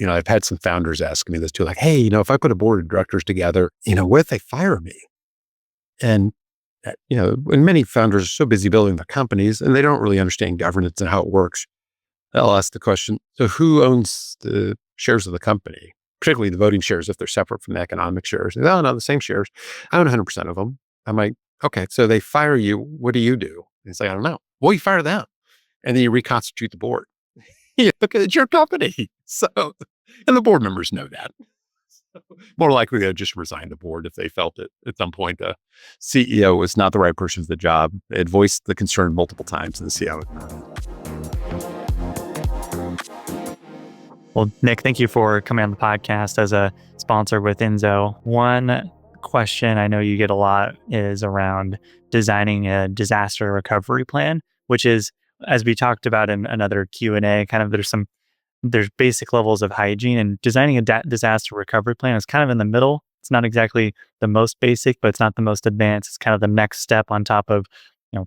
I've had some founders ask me this too, like, hey, if I put a board of directors together, what if they fire me? And, when many founders are so busy building their companies and they don't really understand governance and how it works, they'll ask the question, so who owns the shares of the company, particularly the voting shares if they're separate from the economic shares? Oh, no, the same shares. I own 100% of them. I'm like, okay, so they fire you. What do you do? And it's like, I don't know. Well, you fire them. And then you reconstitute the board. Because it's your company. So, and the board members know that. So, more likely they'd just resign the board if they felt it at some point the CEO was not the right person for the job. They had voiced the concern multiple times and the CEO. Well, Nick, thank you for coming on the podcast as a sponsor with Inzo. One question I know you get a lot is around designing a disaster recovery plan, which is, as we talked about in another Q&A, kind of there's basic levels of hygiene, and designing a disaster recovery plan is kind of in the middle. It's not exactly the most basic, but it's not the most advanced. It's kind of the next step on top of,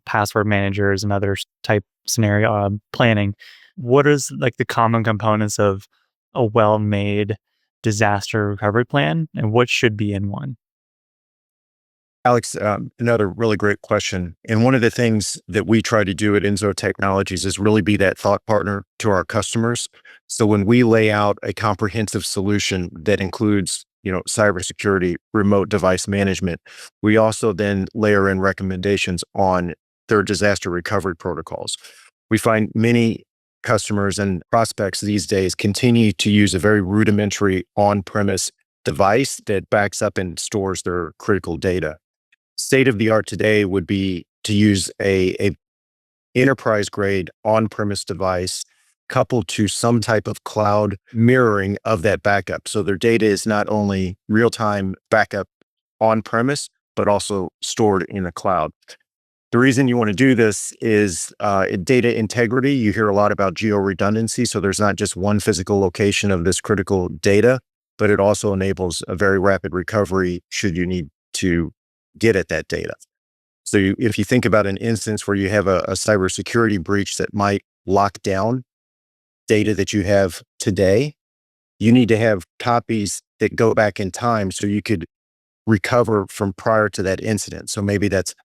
password managers and other type scenario planning. What is like the common components of a well-made disaster recovery plan, and what should be in one? Alex, another really great question. And one of the things that we try to do at Inzo Technologies is really be that thought partner to our customers. So when we lay out a comprehensive solution that includes, cybersecurity, remote device management, we also then layer in recommendations on their disaster recovery protocols. We find many customers and prospects these days continue to use a very rudimentary on-premise device that backs up and stores their critical data. State of the art today would be to use a enterprise-grade on-premise device coupled to some type of cloud mirroring of that backup. So their data is not only real-time backup on-premise, but also stored in the cloud. The reason you want to do this is data integrity. You hear a lot about geo-redundancy. So there's not just one physical location of this critical data, but it also enables a very rapid recovery should you need to get at that data. So if you think about an instance where you have a cybersecurity breach that might lock down data that you have today, you need to have copies that go back in time so you could recover from prior to that incident. So maybe that's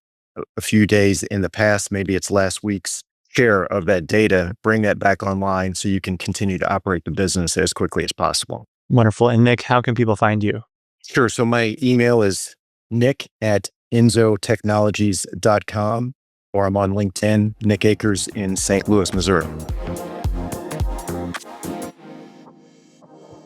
a few days in the past, maybe it's last week's share of that data, bring that back online so you can continue to operate the business as quickly as possible. Wonderful. And Nick, how can people find you? Sure. So my email is nick@inzotechnologies.com, or I'm on LinkedIn, Nick Akers in St. Louis, Missouri.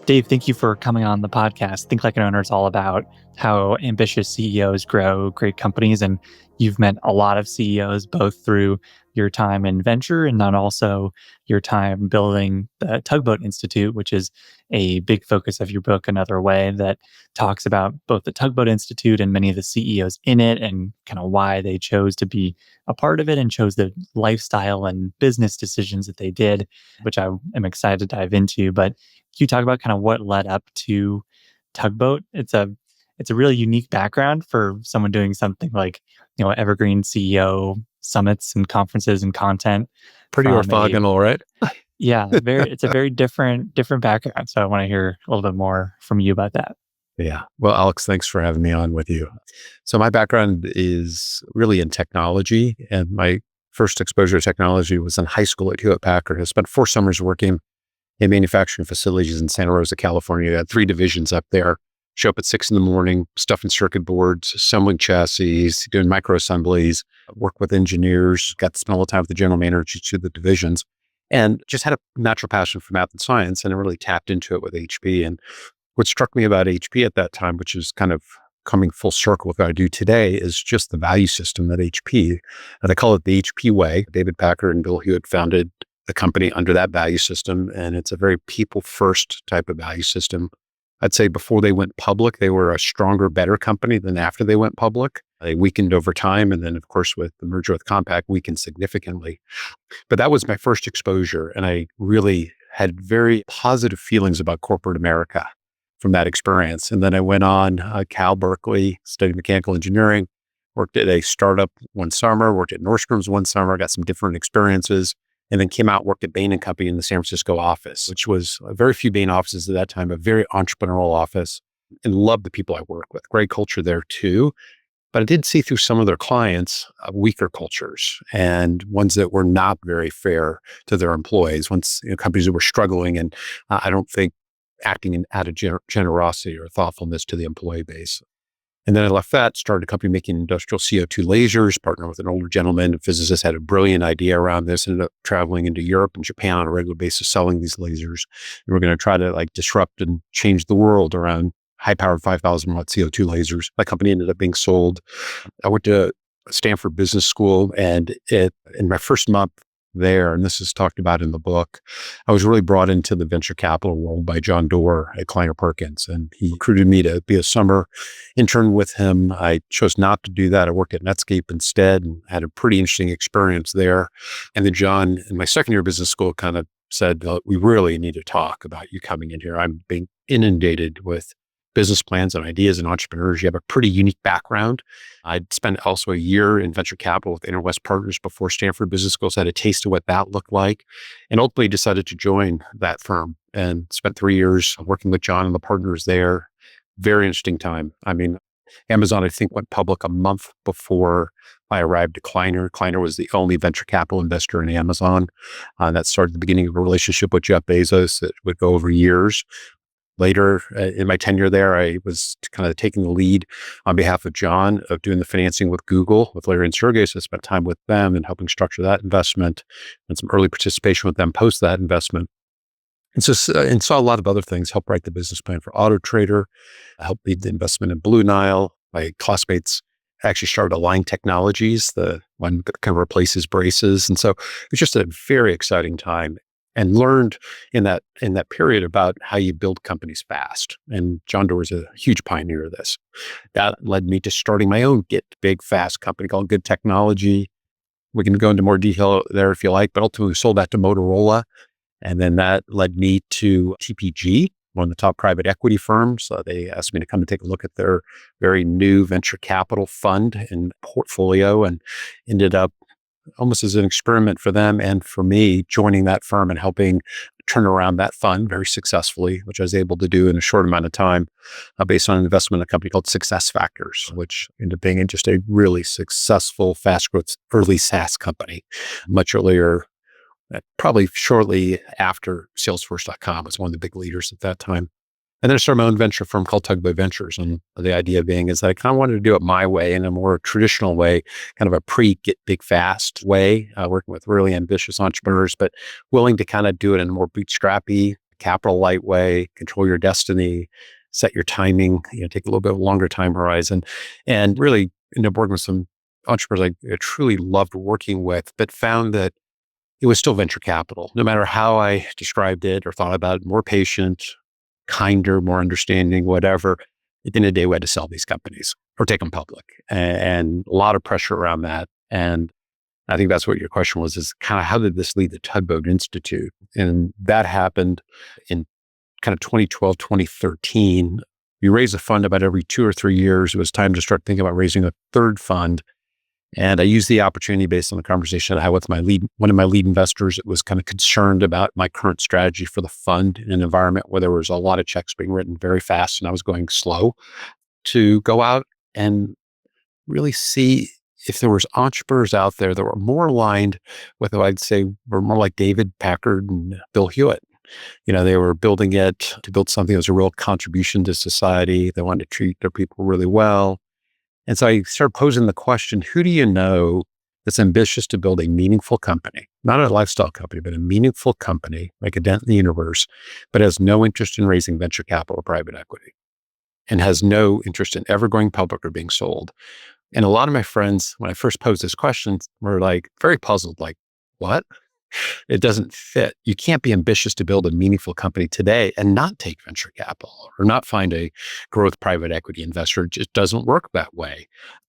Dave, thank you for coming on the podcast. Think Like an Owner is all about how ambitious CEOs grow great companies. And you've met a lot of CEOs, both through your time in venture and then also your time building the Tugboat Institute, which is a big focus of your book, Another Way, that talks about both the Tugboat Institute and many of the CEOs in it and kind of why they chose to be a part of it and chose the lifestyle and business decisions that they did, which I am excited to dive into. But can you talk about kind of what led up to Tugboat? It's a really unique background for someone doing something like, Evergreen CEO summits and conferences and content. Pretty orthogonal, right? Yeah, it's a very different background. So I want to hear a little bit more from you about that. Yeah. Well, Alex, thanks for having me on with you. So my background is really in technology, and my first exposure to technology was in high school at Hewlett-Packard. I spent 4 summers working in manufacturing facilities in Santa Rosa, California. I had 3 divisions up there. Show up at 6 a.m, stuffing circuit boards, assembling chassis, doing micro assemblies, work with engineers, got to spend a little time with the general managers of the divisions, and just had a natural passion for math and science, and I really tapped into it with HP. And what struck me about HP at that time, which is kind of coming full circle with what I do today, is just the value system at HP. And I call it the HP way. David Packard and Bill Hewitt founded the company under that value system, and it's a very people-first type of value system. I'd say before they went public, they were a stronger, better company than after they went public. They weakened over time. And then, of course, with the merger with Compaq, weakened significantly. But that was my first exposure. And I really had very positive feelings about corporate America from that experience. And then I went on Cal Berkeley, studied mechanical engineering, worked at a startup one summer, worked at Nordstrom's one summer, got some different experiences. and then came out and worked at Bain& Company in the San Francisco office, which was very few Bain offices at that time, a very entrepreneurial office, and loved the people I worked with. Great culture there too. But I did see through some of their clients weaker cultures and ones that were not very fair to their employees. Once companies that were struggling, and I don't think acting out of generosity or thoughtfulness to the employee base. And then I left that, started a company making industrial CO2 lasers, partnered with an older gentleman, a physicist, had a brilliant idea around this, ended up traveling into Europe and Japan on a regular basis, selling these lasers. And we're going to try to disrupt and change the world around high-powered 5,000 watt CO2 lasers. That company ended up being sold. I went to Stanford Business School, and in my first month there, and this is talked about in the book, I was really brought into the venture capital world by John Doerr at Kleiner Perkins, and he recruited me to be a summer intern with him. I chose not to do that. I worked at Netscape instead and had a pretty interesting experience there. And then John, in my second year of business school, kind of said, we really need to talk about you coming in here. I'm being inundated with business plans and ideas and entrepreneurs. You have a pretty unique background. I'd spent also a year in venture capital with InterWest Partners before Stanford Business School, so I had a taste of what that looked like, and ultimately decided to join that firm and spent 3 years working with John and the partners there. Very interesting time. I mean, Amazon, I think, went public a month before I arrived at Kleiner. Kleiner was the only venture capital investor in Amazon. That started the beginning of a relationship with Jeff Bezos that would go over years. Later in my tenure there, I was kind of taking the lead on behalf of John of doing the financing with Google, with Larry and Sergey. So I spent time with them and helping structure that investment and some early participation with them post that investment. And so, and saw a lot of other things, helped write the business plan for Auto Trader, helped lead the investment in Blue Nile. My classmates actually started Align Technologies, the one that kind of replaces braces. And so it was just a very exciting time, and learned in that period about how you build companies fast. And John Doerr is a huge pioneer of this. That led me to starting my own Get Big Fast company called Good Technology. We can go into more detail there if you like, but ultimately we sold that to Motorola. And then that led me to TPG, one of the top private equity firms. They asked me to come and take a look at their very new venture capital fund and portfolio, and ended up almost as an experiment for them and for me, joining that firm and helping turn around that fund very successfully, which I was able to do in a short amount of time, based on an investment in a company called Success Factors, which ended up being just a really successful, fast growth, early SaaS company, much earlier, probably shortly after Salesforce.com was one of the big leaders at that time. And then I started my own venture firm called Tugboat Ventures. And the idea being is that I kind of wanted to do it my way, in a more traditional way, kind of a pre-get big fast way, working with really ambitious entrepreneurs, but willing to kind of do it in a more bootstrappy, capital light way, control your destiny, set your timing, take a little bit of a longer time horizon, and really end up working with some entrepreneurs I truly loved working with, but found that it was still venture capital. No matter how I described it or thought about it, more patient, kinder, more understanding, whatever. At the end of the day, we had to sell these companies or take them public, and a lot of pressure around that. And I think that's what your question was, is kind of how did this lead the Tugboat Institute? And that happened in kind of 2012, 2013. You raise a fund about every 2 or 3 years. It was time to start thinking about raising a third fund. And I used the opportunity based on the conversation I had with one of my lead investors that was kind of concerned about my current strategy for the fund in an environment where there was a lot of checks being written very fast and I was going slow, to go out and really see if there was entrepreneurs out there that were more aligned with who I'd say were more like David Packard and Bill Hewitt. They were building it to build something that was a real contribution to society. They wanted to treat their people really well. And so I started posing the question, who do you know that's ambitious to build a meaningful company, not a lifestyle company, but a meaningful company, make a dent in the universe, but has no interest in raising venture capital or private equity, and has no interest in ever going public or being sold? And a lot of my friends, when I first posed this question, were very puzzled, what? It doesn't fit. You can't be ambitious to build a meaningful company today and not take venture capital or not find a growth private equity investor. It just doesn't work that way.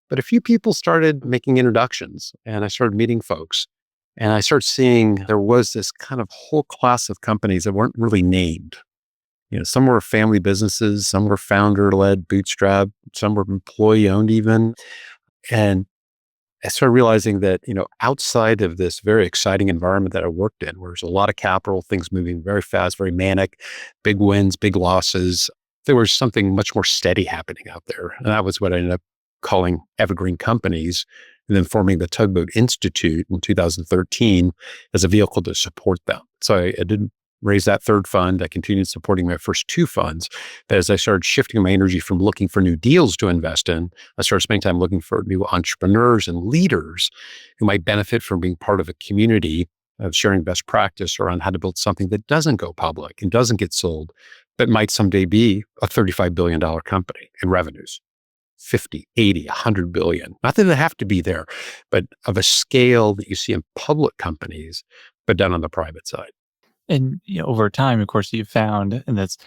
But a few people started making introductions, and I started meeting folks, and I started seeing there was this kind of whole class of companies that weren't really named. Some were family businesses, some were founder-led, bootstrap, some were employee-owned even. And I started realizing that, outside of this very exciting environment that I worked in, where there's a lot of capital, things moving very fast, very manic, big wins, big losses, there was something much more steady happening out there. And that was what I ended up calling Evergreen companies, and then forming the Tugboat Institute in 2013 as a vehicle to support them. So I didn't raise that third fund. I continued supporting my first two funds. But as I started shifting my energy from looking for new deals to invest in, I started spending time looking for new entrepreneurs and leaders who might benefit from being part of a community of sharing best practice around how to build something that doesn't go public and doesn't get sold, but might someday be a $35 billion company in revenues. 50, 80, 100 billion. Not that they have to be there, but of a scale that you see in public companies, but done on the private side. And over time, of course, you've found, and that's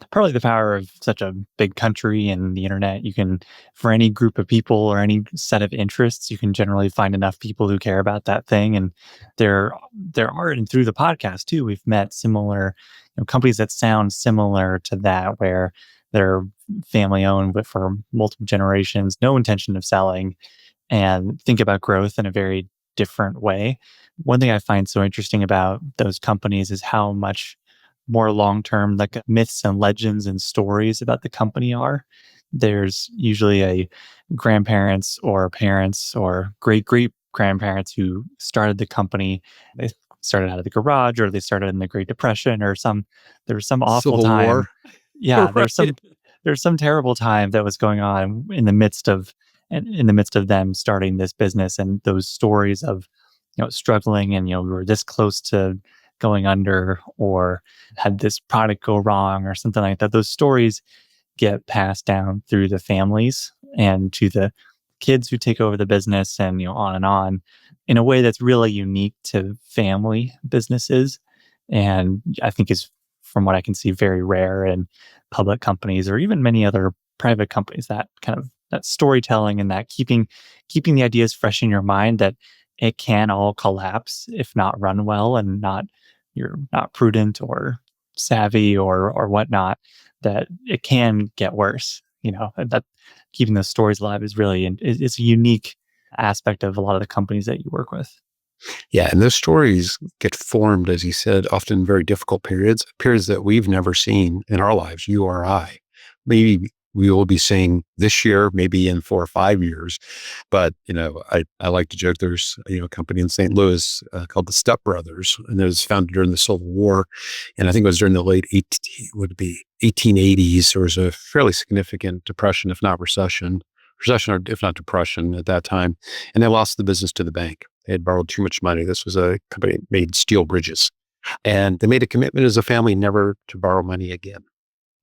partly the power of such a big country and the internet. You can, for any group of people or any set of interests, you can generally find enough people who care about that thing. And there are, and through the podcast too, we've met similar companies that sound similar to that, where they're family owned, but for multiple generations, no intention of selling, and think about growth in a very different way. One thing I find so interesting about those companies is how much more long-term, like myths and legends and stories about the company are. There's usually a grandparents or parents or great grandparents who started the company. They started out of the garage, or they started in the Great Depression, or there was some awful Civil time. War. Yeah, Right. there's some terrible time that was going on in the midst of them starting this business, and those stories of struggling, and we were this close to going under, or had this product go wrong or something like that. Those stories get passed down through the families and to the kids who take over the business, and on and on, in a way that's really unique to family businesses, and I think is, from what I can see, very rare in public companies or even many other private companies. That kind of that storytelling and that keeping the ideas fresh in your mind, that it can all collapse if not run well, and you're not prudent or savvy or whatnot, that it can get worse. And that keeping those stories alive is really, and it's a unique aspect of a lot of the companies that you work with. Yeah. And those stories get formed, as you said, often in very difficult periods that we've never seen in our lives, you or I. Maybe we will be seeing this year, maybe in 4 or 5 years. But, I like to joke, there's, a company in St. Louis called the Step Brothers, and it was founded during the Civil War. And I think it was during the late 1880s. There was a fairly significant depression, if not recession, or if not depression at that time. And they lost the business to the bank. They had borrowed too much money. This was a company that made steel bridges. And they made a commitment as a family never to borrow money again.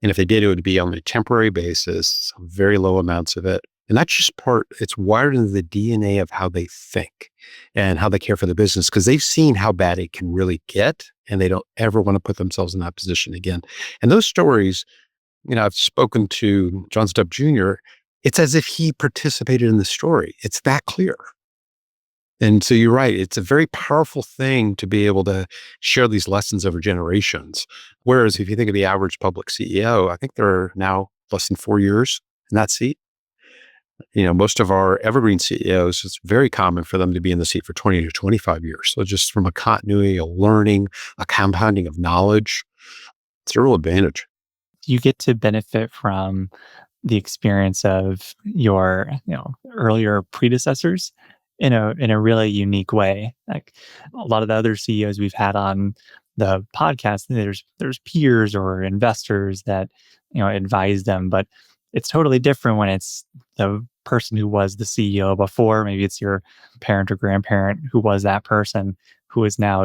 And if they did, it would be on a temporary basis, very low amounts of it. And that's just it's wired into the DNA of how they think and how they care for the business, because they've seen how bad it can really get, and they don't ever want to put themselves in that position again. And those stories, I've spoken to John Stubb Jr., it's as if he participated in the story. It's that clear. And so you're right. It's a very powerful thing to be able to share these lessons over generations. Whereas if you think of the average public CEO, I think they're now less than 4 years in that seat. Most of our evergreen CEOs, it's very common for them to be in the seat for 20 to 25 years. So just from a continuity, a learning, a compounding of knowledge, it's a real advantage. You get to benefit from the experience of your earlier predecessors in a really unique way. Like a lot of the other CEOs we've had on the podcast, there's peers or investors that advise them, but it's totally different when it's the person who was the CEO before. Maybe it's your parent or grandparent who was that person, who is now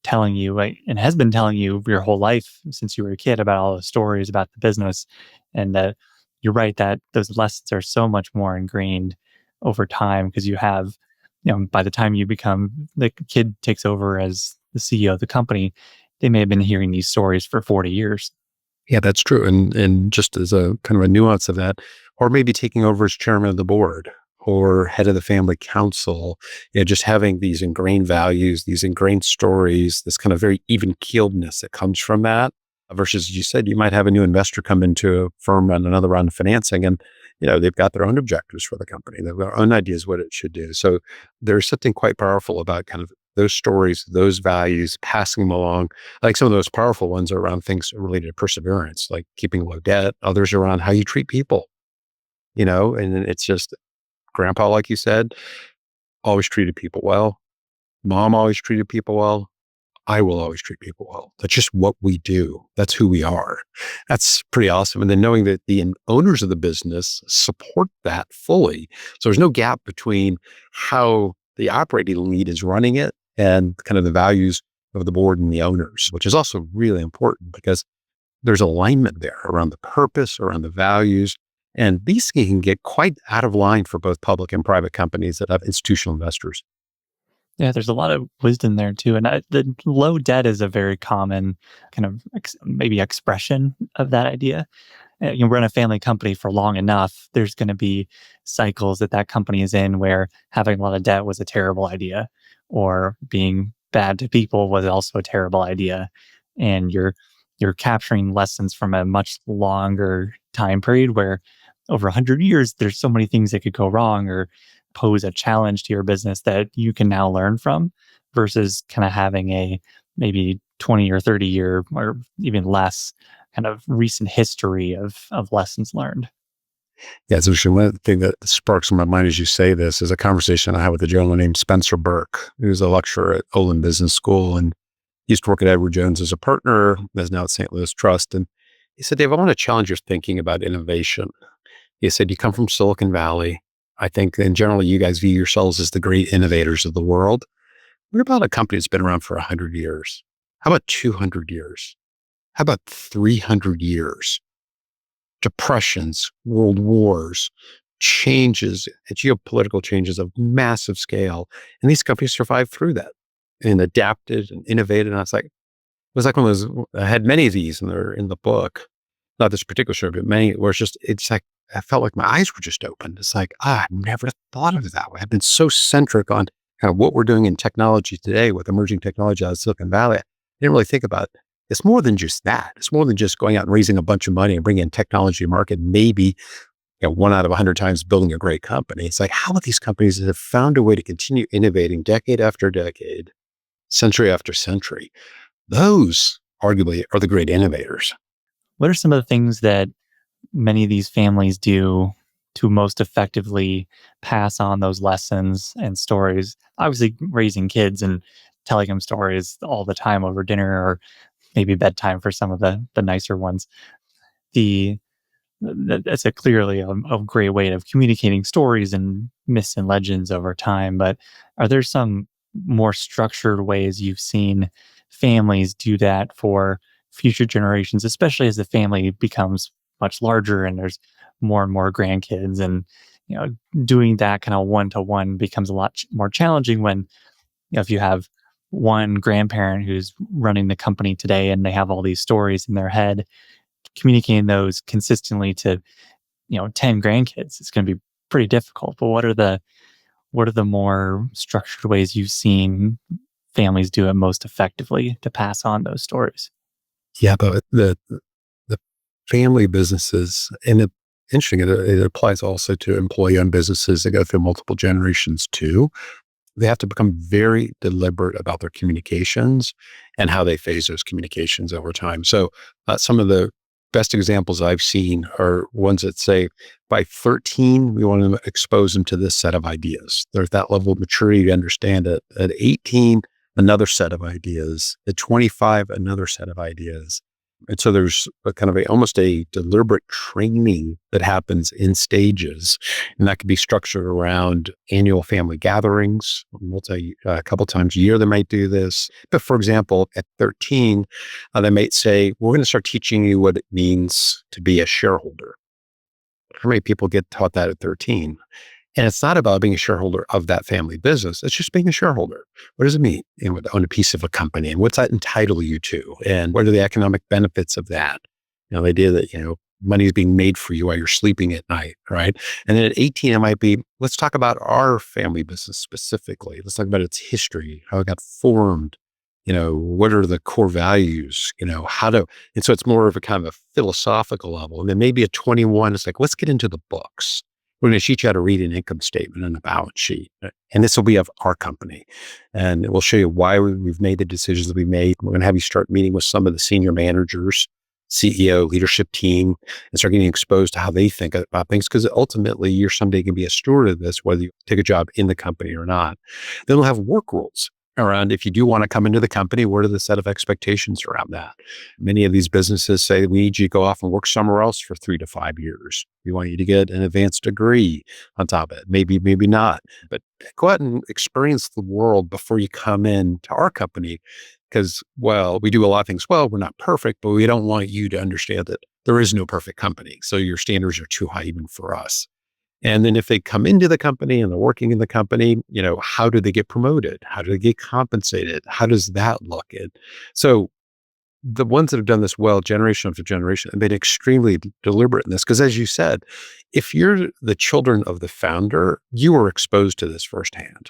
telling you, like, and has been telling you your whole life since you were a kid, about all the stories about the business. And you're right that those lessons are so much more ingrained over time, because you have, by the time you become, the kid takes over as the CEO of the company, they may have been hearing these stories for 40 years. Yeah, that's true. And just as a kind of a nuance of that, or maybe taking over as chairman of the board or head of the family council, just having these ingrained values, these ingrained stories, this kind of very even keeledness that comes from that, versus, as you said, you might have a new investor come into a firm on another round of financing, and they've got their own objectives for the company. They've got their own ideas what it should do. So there's something quite powerful about kind of those stories, those values, passing them along. Like some of those powerful ones are around things related to perseverance, like keeping low debt. Others are around how you treat people, and it's just grandpa, like you said, always treated people well. Mom always treated people well. I will always treat people well. That's just what we do. That's who we are. That's pretty awesome. And then knowing that the owners of the business support that fully. So there's no gap between how the operating lead is running it and kind of the values of the board and the owners, which is also really important because there's alignment there around the purpose, around the values. And these can get quite out of line for both public and private companies that have institutional investors. Yeah, there's a lot of wisdom there too. And the low debt is a very common kind of maybe expression of that idea. You run a family company for long enough, there's going to be cycles that company is in where having a lot of debt was a terrible idea, or being bad to people was also a terrible idea. And you're capturing lessons from a much longer time period where over 100 years, there's so many things that could go wrong or pose a challenge to your business that you can now learn from, versus kind of having a maybe 20 or 30 year or even less kind of recent history of lessons learned. Yeah, so one thing that sparks in my mind as you say this is a conversation I had with a gentleman named Spencer Burke, who's a lecturer at Olin Business School, and he used to work at Edward Jones as a partner, is now at St. Louis Trust. And he said, Dave, I want to challenge your thinking about innovation. He said, you come from Silicon Valley. I think, and generally, you guys view yourselves as the great innovators of the world. We're about a company that's been around for 100 years. How about 200 years? How about 300 years? Depressions, world wars, changes, geopolitical changes of massive scale. And these companies survived through that and adapted and innovated. And I was like, it was like one of those, I had many of these in the book, not this particular story, but many where it's like, I felt like my eyes were just opened. It's like, I never thought of it that way. I've been so centric on kind of what we're doing in technology today with emerging technology out of Silicon Valley. I didn't really think about it's more than just that. It's more than just going out and raising a bunch of money and bringing in technology to market, maybe 1 out of 100 times building a great company. It's like, how are these companies that have found a way to continue innovating decade after decade, century after century? Those arguably are the great innovators. What are some of the things that many of these families do to most effectively pass on those lessons and stories? Obviously, raising kids and telling them stories all the time over dinner, or maybe bedtime for some of the nicer ones. That's clearly a great way of communicating stories and myths and legends over time. But are there some more structured ways you've seen families do that for future generations, especially as the family becomes much larger and there's more and more grandkids, and doing that kind of one-to-one becomes a lot more challenging when if you have one grandparent who's running the company today and they have all these stories in their head, communicating those consistently to 10 grandkids, it's going to be pretty difficult. But what are the more structured ways you've seen families do it most effectively to pass on those stories? Yeah, but the family businesses, and interesting, it applies also to employee-owned businesses that go through multiple generations too. They have to become very deliberate about their communications and how they phase those communications over time. So some of the best examples I've seen are ones that say, by 13, we want to expose them to this set of ideas. There's that level of maturity to understand it. At 18, another set of ideas. At 25, another set of ideas. And so there's almost a deliberate training that happens in stages. And that could be structured around annual family gatherings. A couple times a year, they might do this. But for example, at 13, they might say, we're going to start teaching you what it means to be a shareholder. How many people get taught that at 13? And it's not about being a shareholder of that family business. It's just being a shareholder. What does it mean? To own a piece of a company, and what's that entitle you to? And what are the economic benefits of that? The idea that, money is being made for you while you're sleeping at night, right? And then at 18, it might be, let's talk about our family business specifically. Let's talk about its history, how it got formed, What are the core values? And so it's more of a kind of a philosophical level. And then maybe at 21, it's like, let's get into the books. We're going to teach you how to read an income statement and a balance sheet. And this will be of our company. And we'll show you why we've made the decisions that we made. We're going to have you start meeting with some of the senior managers, CEO, leadership team, and start getting exposed to how they think about things. Because ultimately, you're someday going to be a steward of this, whether you take a job in the company or not. Then we'll have work rules around if you do want to come into the company, what are the set of expectations around that? Many of these businesses say, we need you to go off and work somewhere else for 3 to 5 years. We want you to get an advanced degree on top of it. Maybe not. But go out and experience the world before you come in to our company. Because, well, we do a lot of things well. We're not perfect, but we don't want you to understand that there is no perfect company. So your standards are too high even for us. And then if they come into the company and they're working in the company, how do they get promoted? How do they get compensated? How does that look? And so the ones that have done this well, generation after generation, have been extremely deliberate in this. Because as you said, if you're the children of the founder, you were exposed to this firsthand.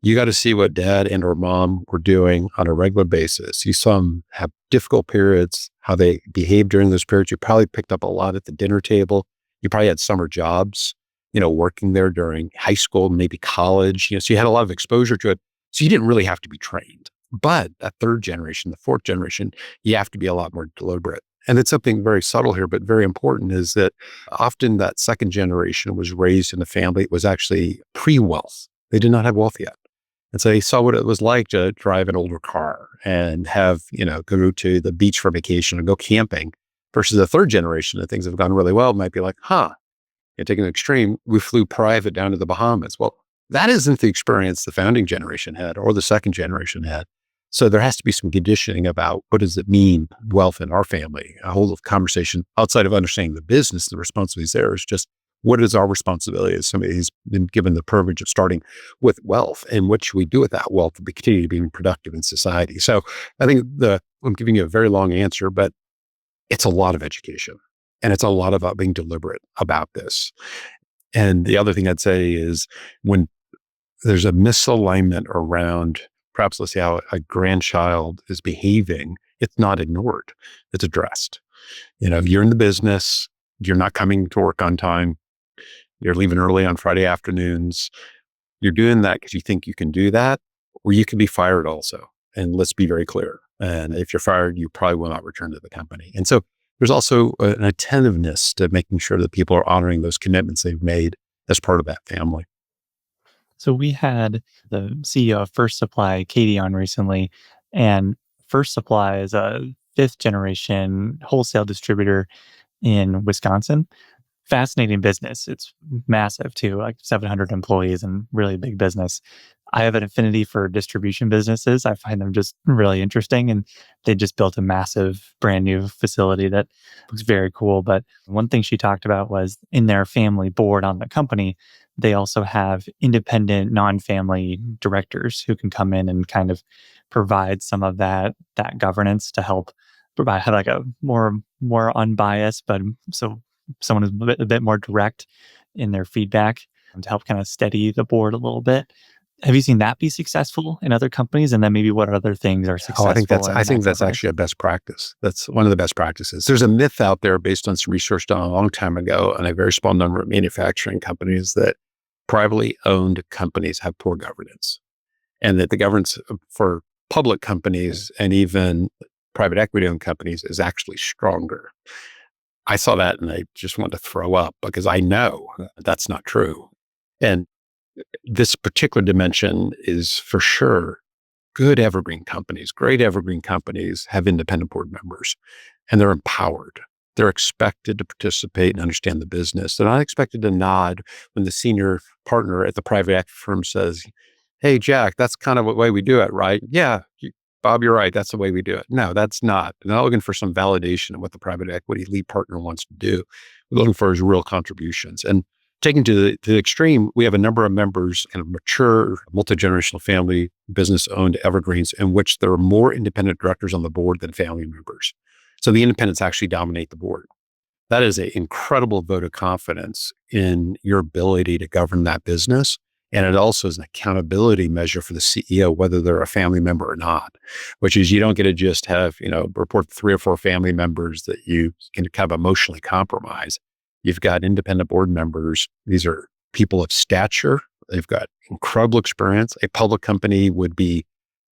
You got to see what dad and or mom were doing on a regular basis. You saw them have difficult periods, how they behaved during those periods. You probably picked up a lot at the dinner table. You probably had summer jobs, working there during high school, maybe college, so you had a lot of exposure to it. So you didn't really have to be trained. But that third generation, the fourth generation, you have to be a lot more deliberate. And it's something very subtle here, but very important is that often that second generation was raised in a family. It was actually pre-wealth. They did not have wealth yet. And so they saw what it was like to drive an older car and have, go to the beach for vacation and go camping versus the third generation that things have gone really well might be like, taking an extreme, we flew private down to the Bahamas. Well, that isn't the experience the founding generation had or the second generation had. So there has to be some conditioning about what does it mean, wealth in our family. A whole conversation outside of understanding the business, the responsibilities there is just what is our responsibility as somebody who's been given the privilege of starting with wealth, and what should we do with that wealth to continue to be productive in society? So I think I'm giving you a very long answer, but it's a lot of education. And it's a lot about being deliberate about this. And the other thing I'd say is when there's a misalignment around perhaps let's see how a grandchild is behaving, it's not ignored, it's addressed. You're in the business, you're not coming to work on time, you're leaving early on Friday afternoons. You're doing that because you think you can do that, or you can be fired also. And let's be very clear. And if you're fired, you probably will not return to the company. And so there's also an attentiveness to making sure that people are honoring those commitments they've made as part of that family. So we had the CEO of First Supply, Katie, on recently, and First Supply is a fifth generation wholesale distributor in Wisconsin. Fascinating business. It's massive too, like 700 employees and really big business. I have an affinity for distribution businesses. I find them just really interesting. And they just built a massive brand new facility that looks very cool. But one thing she talked about was in their family board on the company, they also have independent non-family directors who can come in and kind of provide some of that governance to help provide have like a more unbiased, but so someone who's a bit more direct in their feedback to help kind of steady the board a little bit. Have you seen that be successful in other companies? And then maybe what other things are successful? I think that's actually a best practice. That's one of the best practices. There's a myth out there based on some research done a long time ago on a very small number of manufacturing companies that privately owned companies have poor governance, and that the governance for public companies and even private equity owned companies is actually stronger. I saw that and I just wanted to throw up because I know that's not true. And this particular dimension is for sure good evergreen companies, great evergreen companies have independent board members and they're empowered. They're expected to participate and understand the business. They're not expected to nod when the senior partner at the private equity firm says, "Hey, Jack, that's kind of the way we do it, right?" "Yeah, Bob, you're right. That's the way we do it." No, that's not. They're not looking for some validation of what the private equity lead partner wants to do. We're looking for his real contributions. And taken to the extreme, we have a number of members, kind of mature, multi-generational family, business-owned evergreens, in which there are more independent directors on the board than family members. So the independents actually dominate the board. That is an incredible vote of confidence in your ability to govern that business And it also is an accountability measure for the CEO, whether they're a family member or not, which is you don't get to just have, report 3 or 4 family members that you can kind of emotionally compromise. You've got independent board members. These are people of stature. They've got incredible experience. A public company would be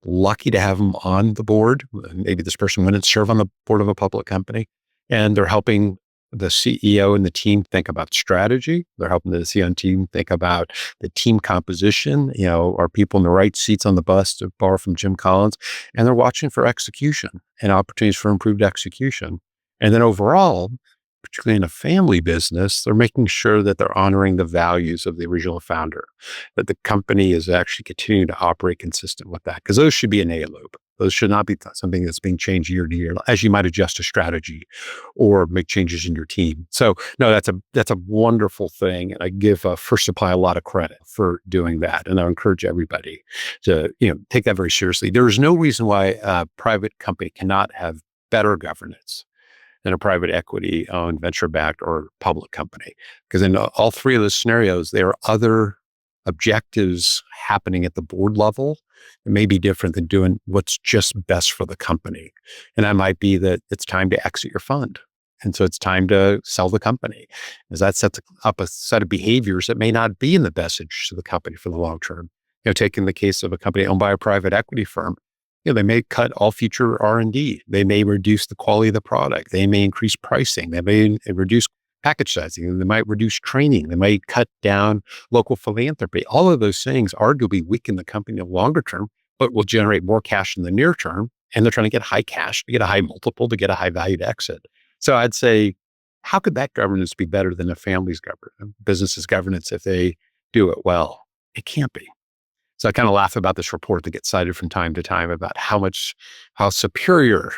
lucky to have them on the board. Maybe this person wouldn't serve on the board of a public company. And they're helping the CEO and the team think about strategy. They're helping the CEO and team think about the team composition. Are people in the right seats on the bus, to borrow from Jim Collins? And they're watching for execution and opportunities for improved execution. And then overall, particularly in a family business, they're making sure that they're honoring the values of the original founder, that the company is actually continuing to operate consistent with that, because those should be an A loop. Those should not be something that's being changed year to year, as you might adjust a strategy or make changes in your team. So no, that's a wonderful thing. And I give First Supply a lot of credit for doing that. And I encourage everybody to, take that very seriously. There is no reason why a private company cannot have better governance than a private equity owned, venture backed or public company. Because in all 3 of those scenarios, there are other objectives happening at the board level. It may be different than doing what's just best for the company. And that might be that it's time to exit your fund. And so it's time to sell the company, because that sets up a set of behaviors that may not be in the best interest of the company for the long term. Taking the case of a company owned by a private equity firm, they may cut all future R&D. They may reduce the quality of the product. They may increase pricing. They may reduce package sizing. They might reduce training. They might cut down local philanthropy. All of those things arguably weaken the company in the longer term, but will generate more cash in the near term. And they're trying to get high cash, to get a high multiple, to get a high valued exit. So I'd say, how could that governance be better than a family's governance, business's governance, if they do it well? It can't be. So I kind of laugh about this report that gets cited from time to time about how superior,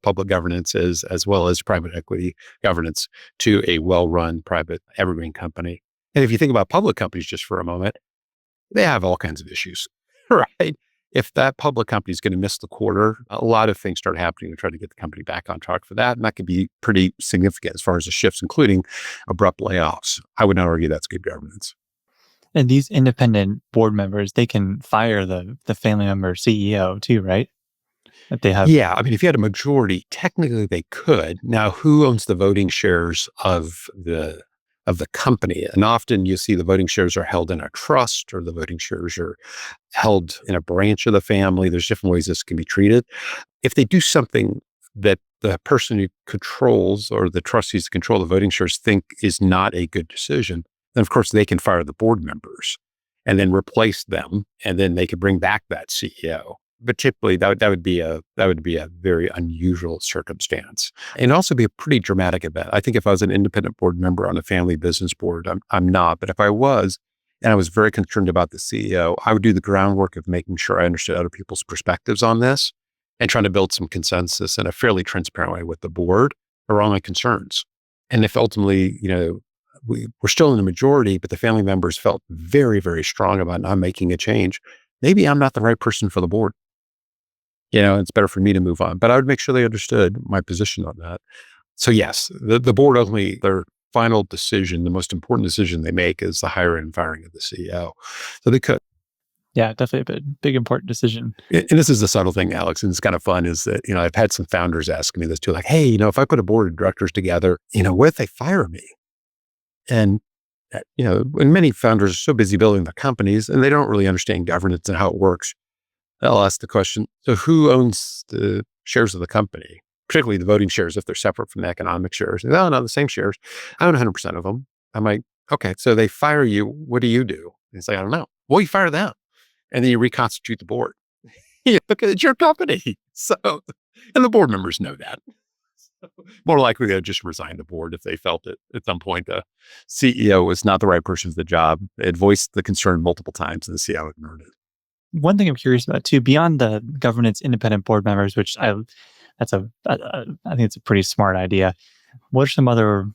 public governance is, as well as private equity governance, to a well-run private evergreen company. And if you think about public companies just for a moment, they have all kinds of issues, right? If that public company is going to miss the quarter, a lot of things start happening to try to get the company back on track for that. And that could be pretty significant as far as the shifts, including abrupt layoffs. I would not argue that's good governance. And these independent board members, they can fire the family member CEO too, right? That they have. Yeah. I mean, if you had a majority, technically they could. Now, who owns the voting shares of the company? And often you see the voting shares are held in a trust, or the voting shares are held in a branch of the family. There's different ways this can be treated. If they do something that the person who controls, or the trustees who control the voting shares, think is not a good decision, then of course they can fire the board members and then replace them, and then they could bring back that CEO. But typically that would be a very unusual circumstance, and also be a pretty dramatic event. I think if I was an independent board member on a family business board, I'm not, but if I was, and I was very concerned about the CEO, I would do the groundwork of making sure I understood other people's perspectives on this, and trying to build some consensus in a fairly transparent way with the board around my concerns. And if ultimately, we're still in the majority, but the family members felt very, very strong about not making a change, maybe I'm not the right person for the board. It's better for me to move on. But I would make sure they understood my position on that. So yes, the board ultimately, their final decision, the most important decision they make, is the hiring and firing of the CEO. So they could. Yeah, definitely a big important decision. And this is the subtle thing, Alex, and it's kind of fun, is that, I've had some founders ask me this too, like, hey, if I put a board of directors together, what if they fire me? And, when many founders are so busy building their companies and they don't really understand governance and how it works, they'll ask the question, so who owns the shares of the company, particularly the voting shares, if they're separate from the economic shares? No, the same shares. I own 100% of them. I'm like, okay, so they fire you. What do you do? And it's like, I don't know. Well, you fire them. And then you reconstitute the board. Look, it's your company. So, and the board members know that. More likely they'll just resign the board if they felt it at some point the CEO was not the right person for the job. They had voiced the concern multiple times, and the CEO ignored it. One thing I'm curious about too, beyond the governance independent board members, which I think it's a pretty smart idea. What are some other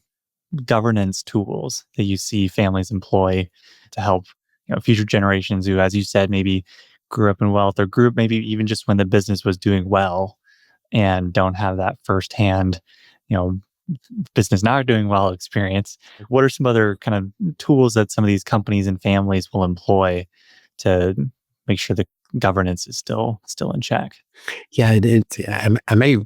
governance tools that you see families employ to help future generations who, as you said, maybe grew up in wealth, or grew up maybe even just when the business was doing well, and don't have that firsthand, business not doing well experience. What are some other kind of tools that some of these companies and families will employ to make sure the governance is still in check? Yeah, I may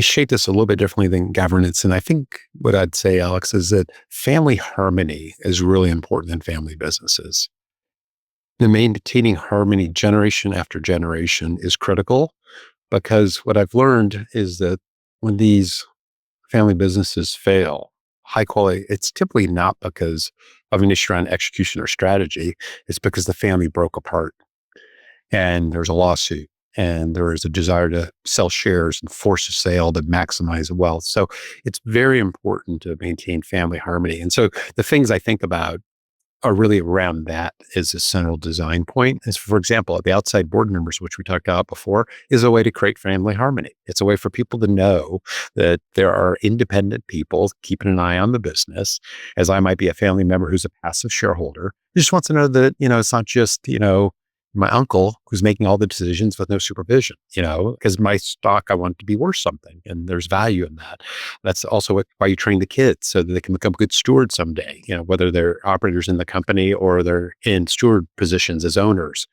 shape this a little bit differently than governance. And I think what I'd say, Alex, is that family harmony is really important in family businesses. The maintaining harmony generation after generation is critical, because what I've learned is that when these family businesses fail, high quality, it's typically not because of an issue around execution or strategy. It's because the family broke apart and there's a lawsuit and there is a desire to sell shares and force a sale to maximize wealth. So it's very important to maintain family harmony. And so the things I think about are really around that as a central design point. As for example, the outside board members, which we talked about before, is a way to create family harmony. It's a way for people to know that there are independent people keeping an eye on the business, as I might be a family member who's a passive shareholder. Who just wants to know that, it's not just, my uncle who's making all the decisions with no supervision, because my stock, I want it to be worth something and there's value in that. That's also why you train the kids so that they can become good stewards someday, whether they're operators in the company or they're in steward positions as owners.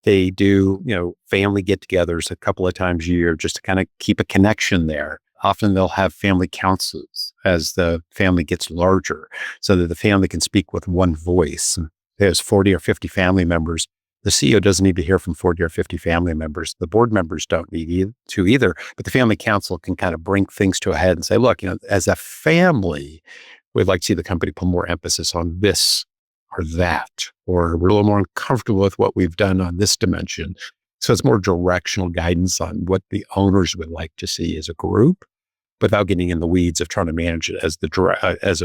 They do, family get-togethers a couple of times a year just to kind of keep a connection there. Often they'll have family councils as the family gets larger so that the family can speak with one voice. There's 40 or 50 family members. The CEO doesn't need to hear from 40 or 50 family members. The board members don't need to either, but the family council can kind of bring things to a head and say, look, as a family, we'd like to see the company put more emphasis on this or that, or we're a little more uncomfortable with what we've done on this dimension. So it's more directional guidance on what the owners would like to see as a group, without getting in the weeds of trying to manage it as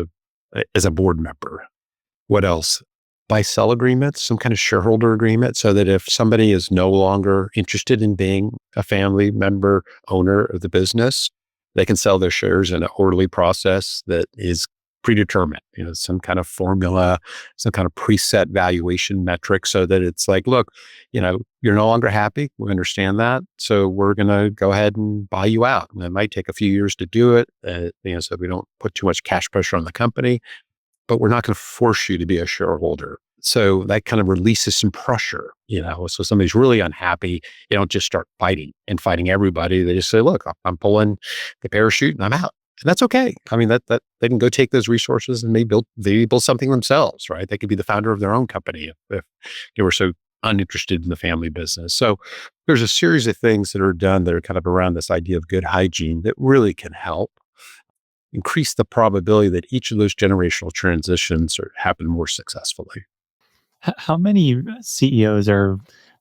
a board member. What else? Buy-sell agreements, some kind of shareholder agreement, so that if somebody is no longer interested in being a family member owner of the business, they can sell their shares in an orderly process that is predetermined, some kind of formula, some kind of preset valuation metric, so that it's like, look, you're no longer happy. We understand that. So we're going to go ahead and buy you out. And it might take a few years to do it, so we don't put too much cash pressure on the company, but we're not going to force you to be a shareholder. So that kind of releases some pressure, so somebody's really unhappy. They don't just start fighting everybody. They just say, look, I'm pulling the parachute and I'm out. And that's okay. I mean, that they can go take those resources and maybe build something themselves, right? They could be the founder of their own company if they were so uninterested in the family business. So there's a series of things that are done that are kind of around this idea of good hygiene that really can help increase the probability that each of those generational transitions happen more successfully. How many CEOs or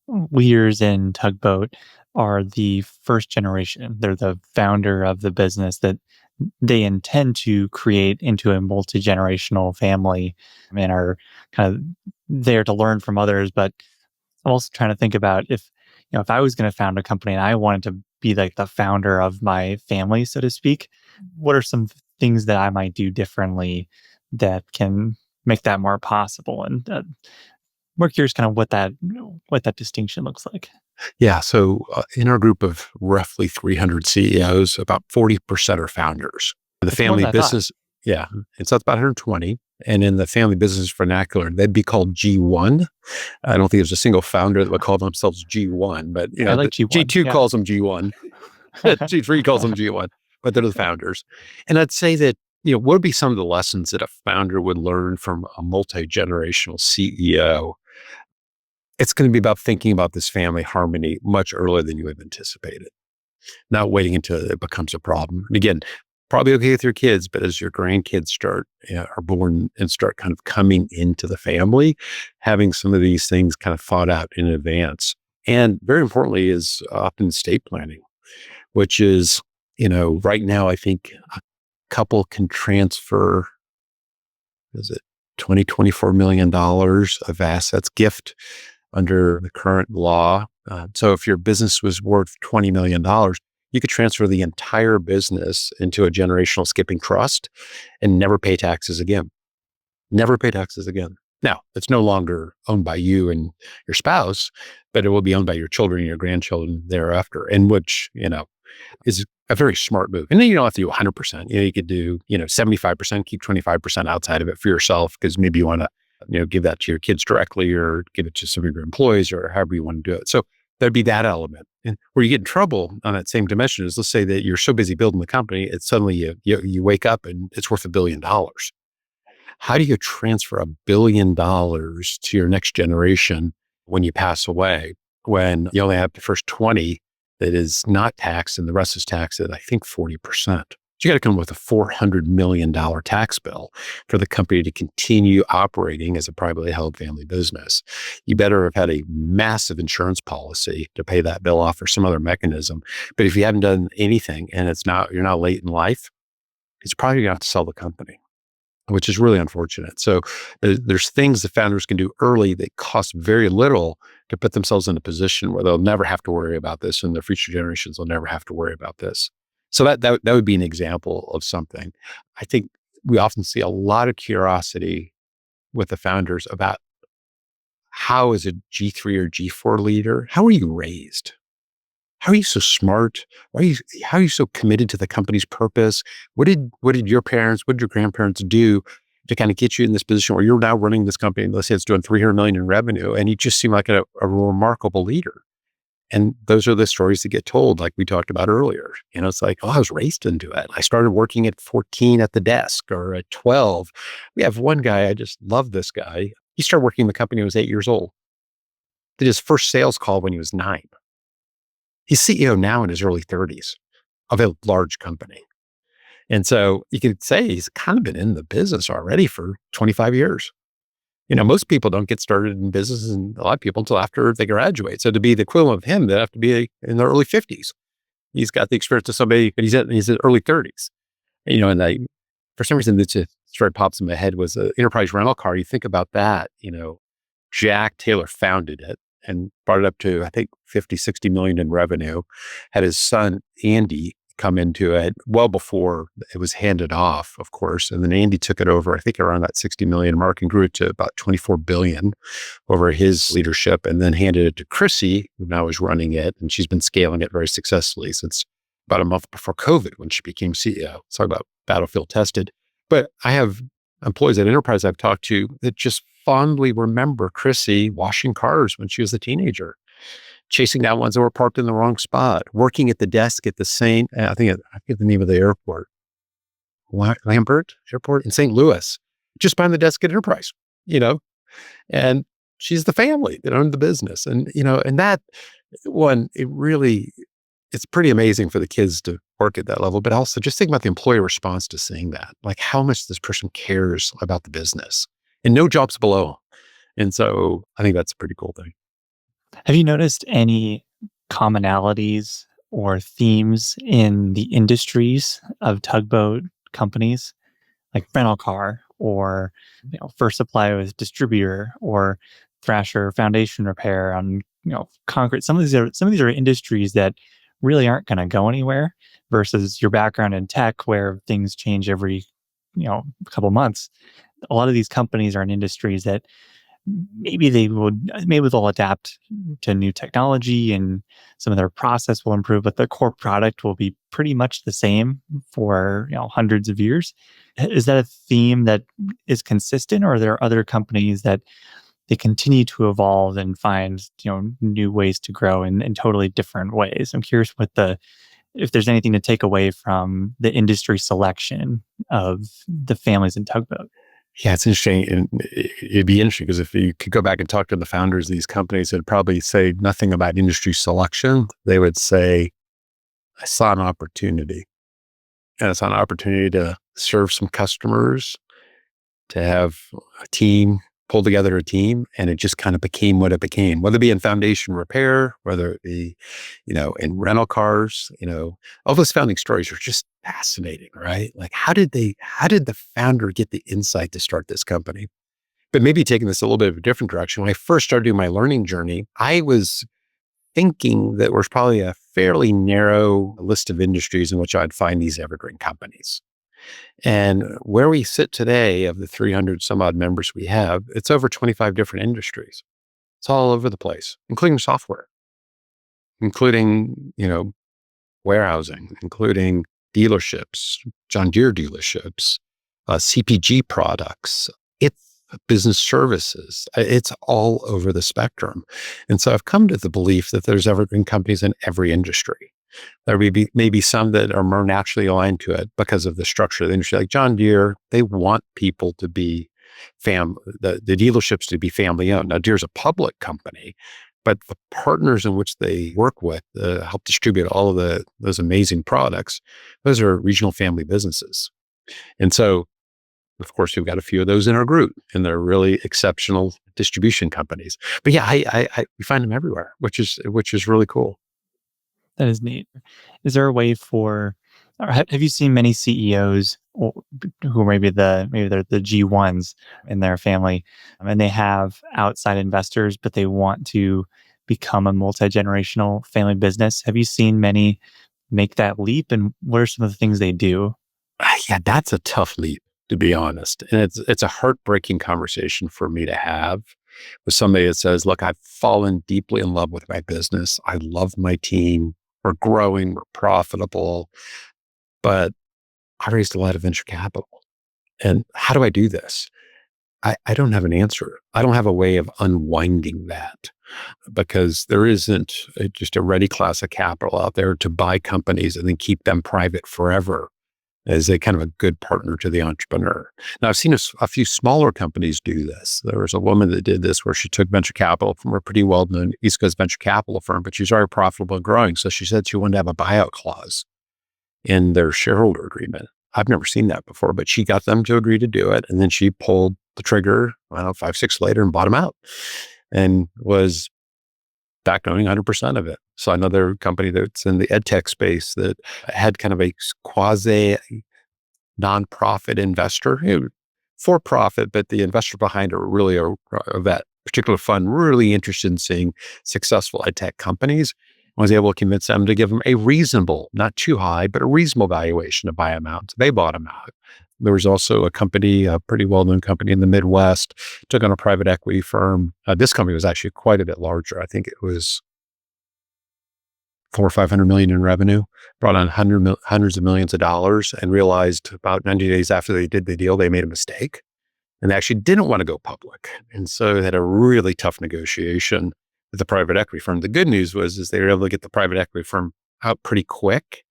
leaders in Tugboat are the first generation? They're the founder of the business that they intend to create into a multi-generational family and are kind of there to learn from others. But I'm also trying to think about if I was going to found a company and I wanted to be like the founder of my family, so to speak, what are some things that I might do differently that can make that more possible? And we're curious kind of what that distinction looks like. Yeah. So in our group of roughly 300 CEOs, about 40% are founders. The That's more family than I thought. business, yeah, it's about 120. And in the family business vernacular, they'd be called G1. I don't think there's a single founder that would call themselves G1, but I like the G1. G2 Yeah. calls them G1, G3 calls them G1, but they're the founders. And I'd say that, what would be some of the lessons that a founder would learn from a multi-generational CEO? It's going to be about thinking about this family harmony much earlier than you have anticipated, not waiting until it becomes a problem. And again, probably okay with your kids, but as your grandkids are born and start kind of coming into the family, having some of these things kind of thought out in advance. And very importantly is often estate planning, which is, right now, I think a couple can transfer, is it $24 million of assets, gift under the current law. So if your business was worth $20 million, you could transfer the entire business into a generational skipping trust and never pay taxes again. Never pay taxes again. Now, it's no longer owned by you and your spouse, but it will be owned by your children and your grandchildren thereafter, in which, is a very smart move. And then you don't have to do 100%. You could do, 75%, keep 25% outside of it for yourself because maybe you want to, give that to your kids directly or give it to some of your employees or however you want to do it. So there'd be that element. And where you get in trouble on that same dimension is, let's say that you're so busy building the company, it's suddenly you wake up and it's worth $1 billion. How do you transfer $1 billion to your next generation when you pass away, when you only have the first 20 that is not taxed and the rest is taxed at, I think, 40%? So you got to come up with a $400 million tax bill for the company to continue operating as a privately held family business. You better have had a massive insurance policy to pay that bill off or some other mechanism. But if you haven't done anything and you're not late in life, it's probably going to have to sell the company, which is really unfortunate. So there's things the founders can do early that cost very little to put themselves in a position where they'll never have to worry about this and the future generations will never have to worry about this. So that would be an example of something. I think we often see a lot of curiosity with the founders about how is a G3 or G4 leader, how are you raised? How are you so smart? How are you so committed to the company's purpose? What did your parents, what did your grandparents do to kind of get you in this position where you're now running this company? Let's say it's doing 300 million in revenue, and you just seem like a remarkable leader. And those are the stories that get told, like we talked about earlier. It's like, oh, I was raised into it. I started working at 14 at the desk or at 12. We have one guy, I just love this guy. He started working in the company when he was 8 years old. Did his first sales call when he was 9. He's CEO now in his early 30s of a large company. And so you could say he's kind of been in the business already for 25 years. Most people don't get started in business, and a lot of people until after they graduate. So to be the equivalent of him, they have to be in their early 50s. He's got the experience of somebody, but he's in his early 30s. And for some reason, this story pops in my head was an enterprise rental car. You think about that, Jack Taylor founded it and brought it up to, I think, 50, 60 million in revenue, had his son, Andy, come into it well before it was handed off, of course. And then Andy took it over, I think around that 60 million mark, and grew it to about 24 billion over his leadership, and then handed it to Chrissy, who now is running it. And she's been scaling it very successfully since about a month before COVID when she became CEO. Talk about battlefield tested. But I have employees at Enterprise I've talked to that just fondly remember Chrissy washing cars when she was a teenager, chasing down ones that were parked in the wrong spot, working at the desk at the St. I forget the name of the airport, Lambert Airport in St. Louis, just behind the desk at Enterprise, and she's the family that owned the business. And, and that one, it's pretty amazing for the kids to work at that level, but also just think about the employee response to seeing that, like how much this person cares about the business and no jobs below. And so I think that's a pretty cool thing. Have you noticed any commonalities or themes in the industries of tugboat companies, like rental car or first supply with distributor or thrasher foundation repair on concrete? Some of these are industries that really aren't going to go anywhere versus your background in tech where things change every couple months. A lot of these companies are in industries that maybe they'll adapt to new technology and some of their process will improve, but the core product will be pretty much the same for hundreds of years. Is that a theme that is consistent, or are there other companies that they continue to evolve and find new ways to grow in totally different ways? I'm curious if there's anything to take away from the industry selection of the families in Tugboat. Yeah, it's interesting. And it'd be interesting because if you could go back and talk to the founders of these companies, they'd probably say nothing about industry selection. They would say, I saw an opportunity. And I saw an opportunity to serve some customers, to have a team, pull together a team, and it just kind of became what it became, whether it be in foundation repair, whether it be, in rental cars, all those founding stories are just fascinating, right? Like how did the founder get the insight to start this company? But maybe taking this a little bit of a different direction. When I first started doing my learning journey, I was thinking that there's probably a fairly narrow list of industries in which I'd find these evergreen companies. And where we sit today, of the 300 some odd members we have, it's over 25 different industries. It's all over the place, including software, including, warehousing, including dealerships, John Deere dealerships, CPG products. It's business services. It's all over the spectrum. And so I've come to the belief that there's evergreen companies in every industry. There may be maybe some that are more naturally aligned to it because of the structure of the industry. Like John Deere, they want people to be the dealerships to be family owned. Now, Deere's a public company, but the partners in which they work with help distribute all of those amazing products. Those are regional family businesses. And so, of course, we've got a few of those in our group, and they're really exceptional distribution companies. But yeah, we find them everywhere, which is really cool. That is neat. Is there a way for, or have you seen many CEOs who maybe they're the G1s in their family, and they have outside investors, but they want to become a multi-generational family business? Have you seen many make that leap, and what are some of the things they do? Yeah, that's a tough leap, to be honest. And it's a heartbreaking conversation for me to have with somebody that says, look, I've fallen deeply in love with my business. I love my team. We're growing, we're profitable, but I raised a lot of venture capital. And how do I do this? I don't have an answer. I don't have a way of unwinding that because there isn't just a ready class of capital out there to buy companies and then keep them private forever as a kind of a good partner to the entrepreneur. Now, I've seen a few smaller companies do this. There was a woman that did this where she took venture capital from a pretty well-known East Coast venture capital firm, but she's already profitable and growing. So she said she wanted to have a buyout clause in their shareholder agreement. I've never seen that before, but she got them to agree to do it. And then she pulled the trigger, 5, 6 later and bought them out and was back owning 100% of it. So another company that's in the ed tech space that had kind of a quasi nonprofit investor, for profit, but the investor behind it really that particular fund really interested in seeing successful ed tech companies. Was able to convince them to give them a reasonable, not too high, but a reasonable valuation to buy them out. So they bought them out. There was also a company, a pretty well-known company in the Midwest, took on a private equity firm. This company was actually quite a bit larger. I think it was 400 or 500 million in revenue, brought on hundreds of millions of dollars, and realized about 90 days after they did the deal, they made a mistake. And they actually didn't want to go public. And so they had a really tough negotiation with the private equity firm. The good news is they were able to get the private equity firm out pretty quick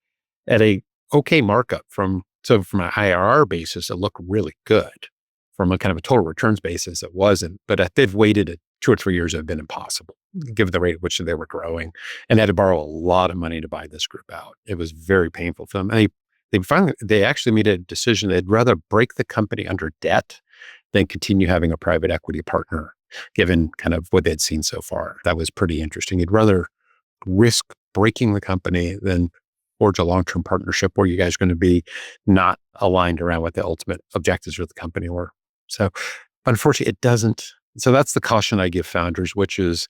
at a okay markup from an IRR basis, it looked really good. From a kind of a total returns basis, it wasn't. But if they've waited 2 or 3 years, it would have been impossible, given the rate at which they were growing. And they had to borrow a lot of money to buy this group out. It was very painful for them. And they actually made a decision they'd rather break the company under debt than continue having a private equity partner, given kind of what they'd seen so far. That was pretty interesting. You'd rather risk breaking the company than forge a long-term partnership where you guys are going to be not aligned around what the ultimate objectives of the company were. So unfortunately, it doesn't. So that's the caution I give founders, which is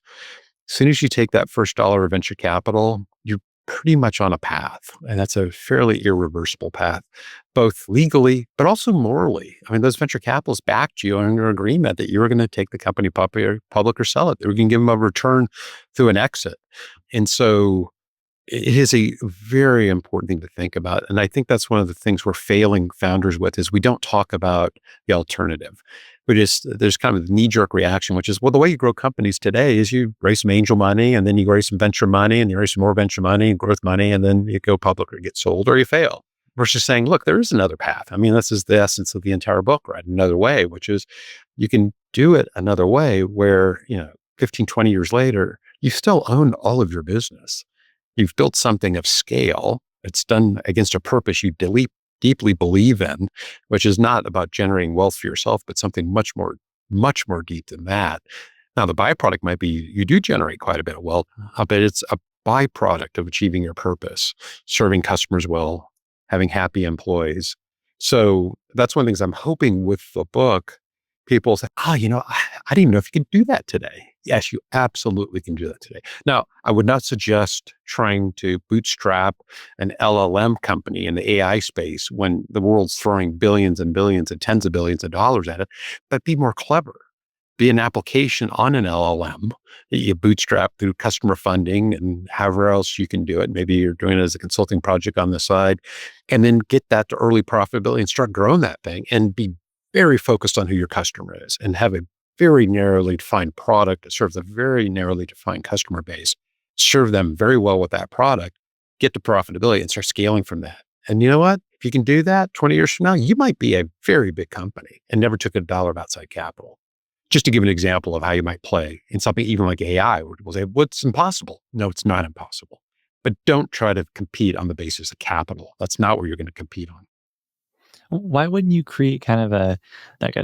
as soon as you take that first dollar of venture capital, you're pretty much on a path. And that's a fairly irreversible path, both legally, but also morally. I mean, those venture capitalists backed you under agreement that you were going to take the company public or sell it. They were going to give them a return through an exit. And so it is a very important thing to think about. And I think that's one of the things we're failing founders with is we don't talk about the alternative. There's kind of a knee-jerk reaction, which is, well, the way you grow companies today is you raise some angel money and then you raise some venture money and you raise some more venture money and growth money, and then you go public or get sold or you fail. Versus saying, look, there is another path. I mean, this is the essence of the entire book, right? Another way, which is you can do it another way where, 15, 20 years later, you still own all of your business. You've built something of scale. It's done against a purpose you deeply believe in, which is not about generating wealth for yourself, but something much more deep than that. Now, the byproduct might be you do generate quite a bit of wealth, but it's a byproduct of achieving your purpose, serving customers well, having happy employees. So that's one of the things I'm hoping with the book, people say, I didn't even know if you could do that today. Yes, you absolutely can do that today. Now, I would not suggest trying to bootstrap an LLM company in the AI space when the world's throwing billions and billions and tens of billions of dollars at it, but be more clever. be an application on an LLM that you bootstrap through customer funding and however else you can do it. Maybe you're doing it as a consulting project on the side, and then get that to early profitability and start growing that thing and be very focused on who your customer is and have a very narrowly defined product that serves a very narrowly defined customer base, serve them very well with that product, get to profitability and start scaling from that. And you know what? If you can do that 20 years from now, you might be a very big company and never took $1 of outside capital. Just to give an example of how you might play in something even like AI, where people say, what's impossible? No, it's not impossible. But don't try to compete on the basis of capital. That's not where you're going to compete on. Why wouldn't you create kind of a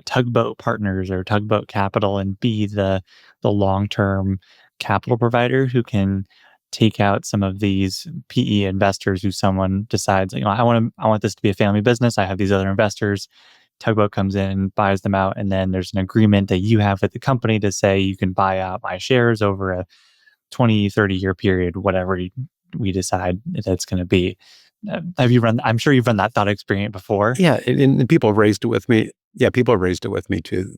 Tugboat Partners or Tugboat Capital and be the long-term capital provider who can take out some of these PE investors who someone decides, I want this to be a family business. I have these other investors. Tugboat comes in, buys them out, and then there's an agreement that you have with the company to say you can buy out my shares over a 20, 30-year period, whatever we decide that's going to be. I'm sure you've run that thought experiment before. Yeah, and people have raised it with me. Yeah, people have raised it with me too.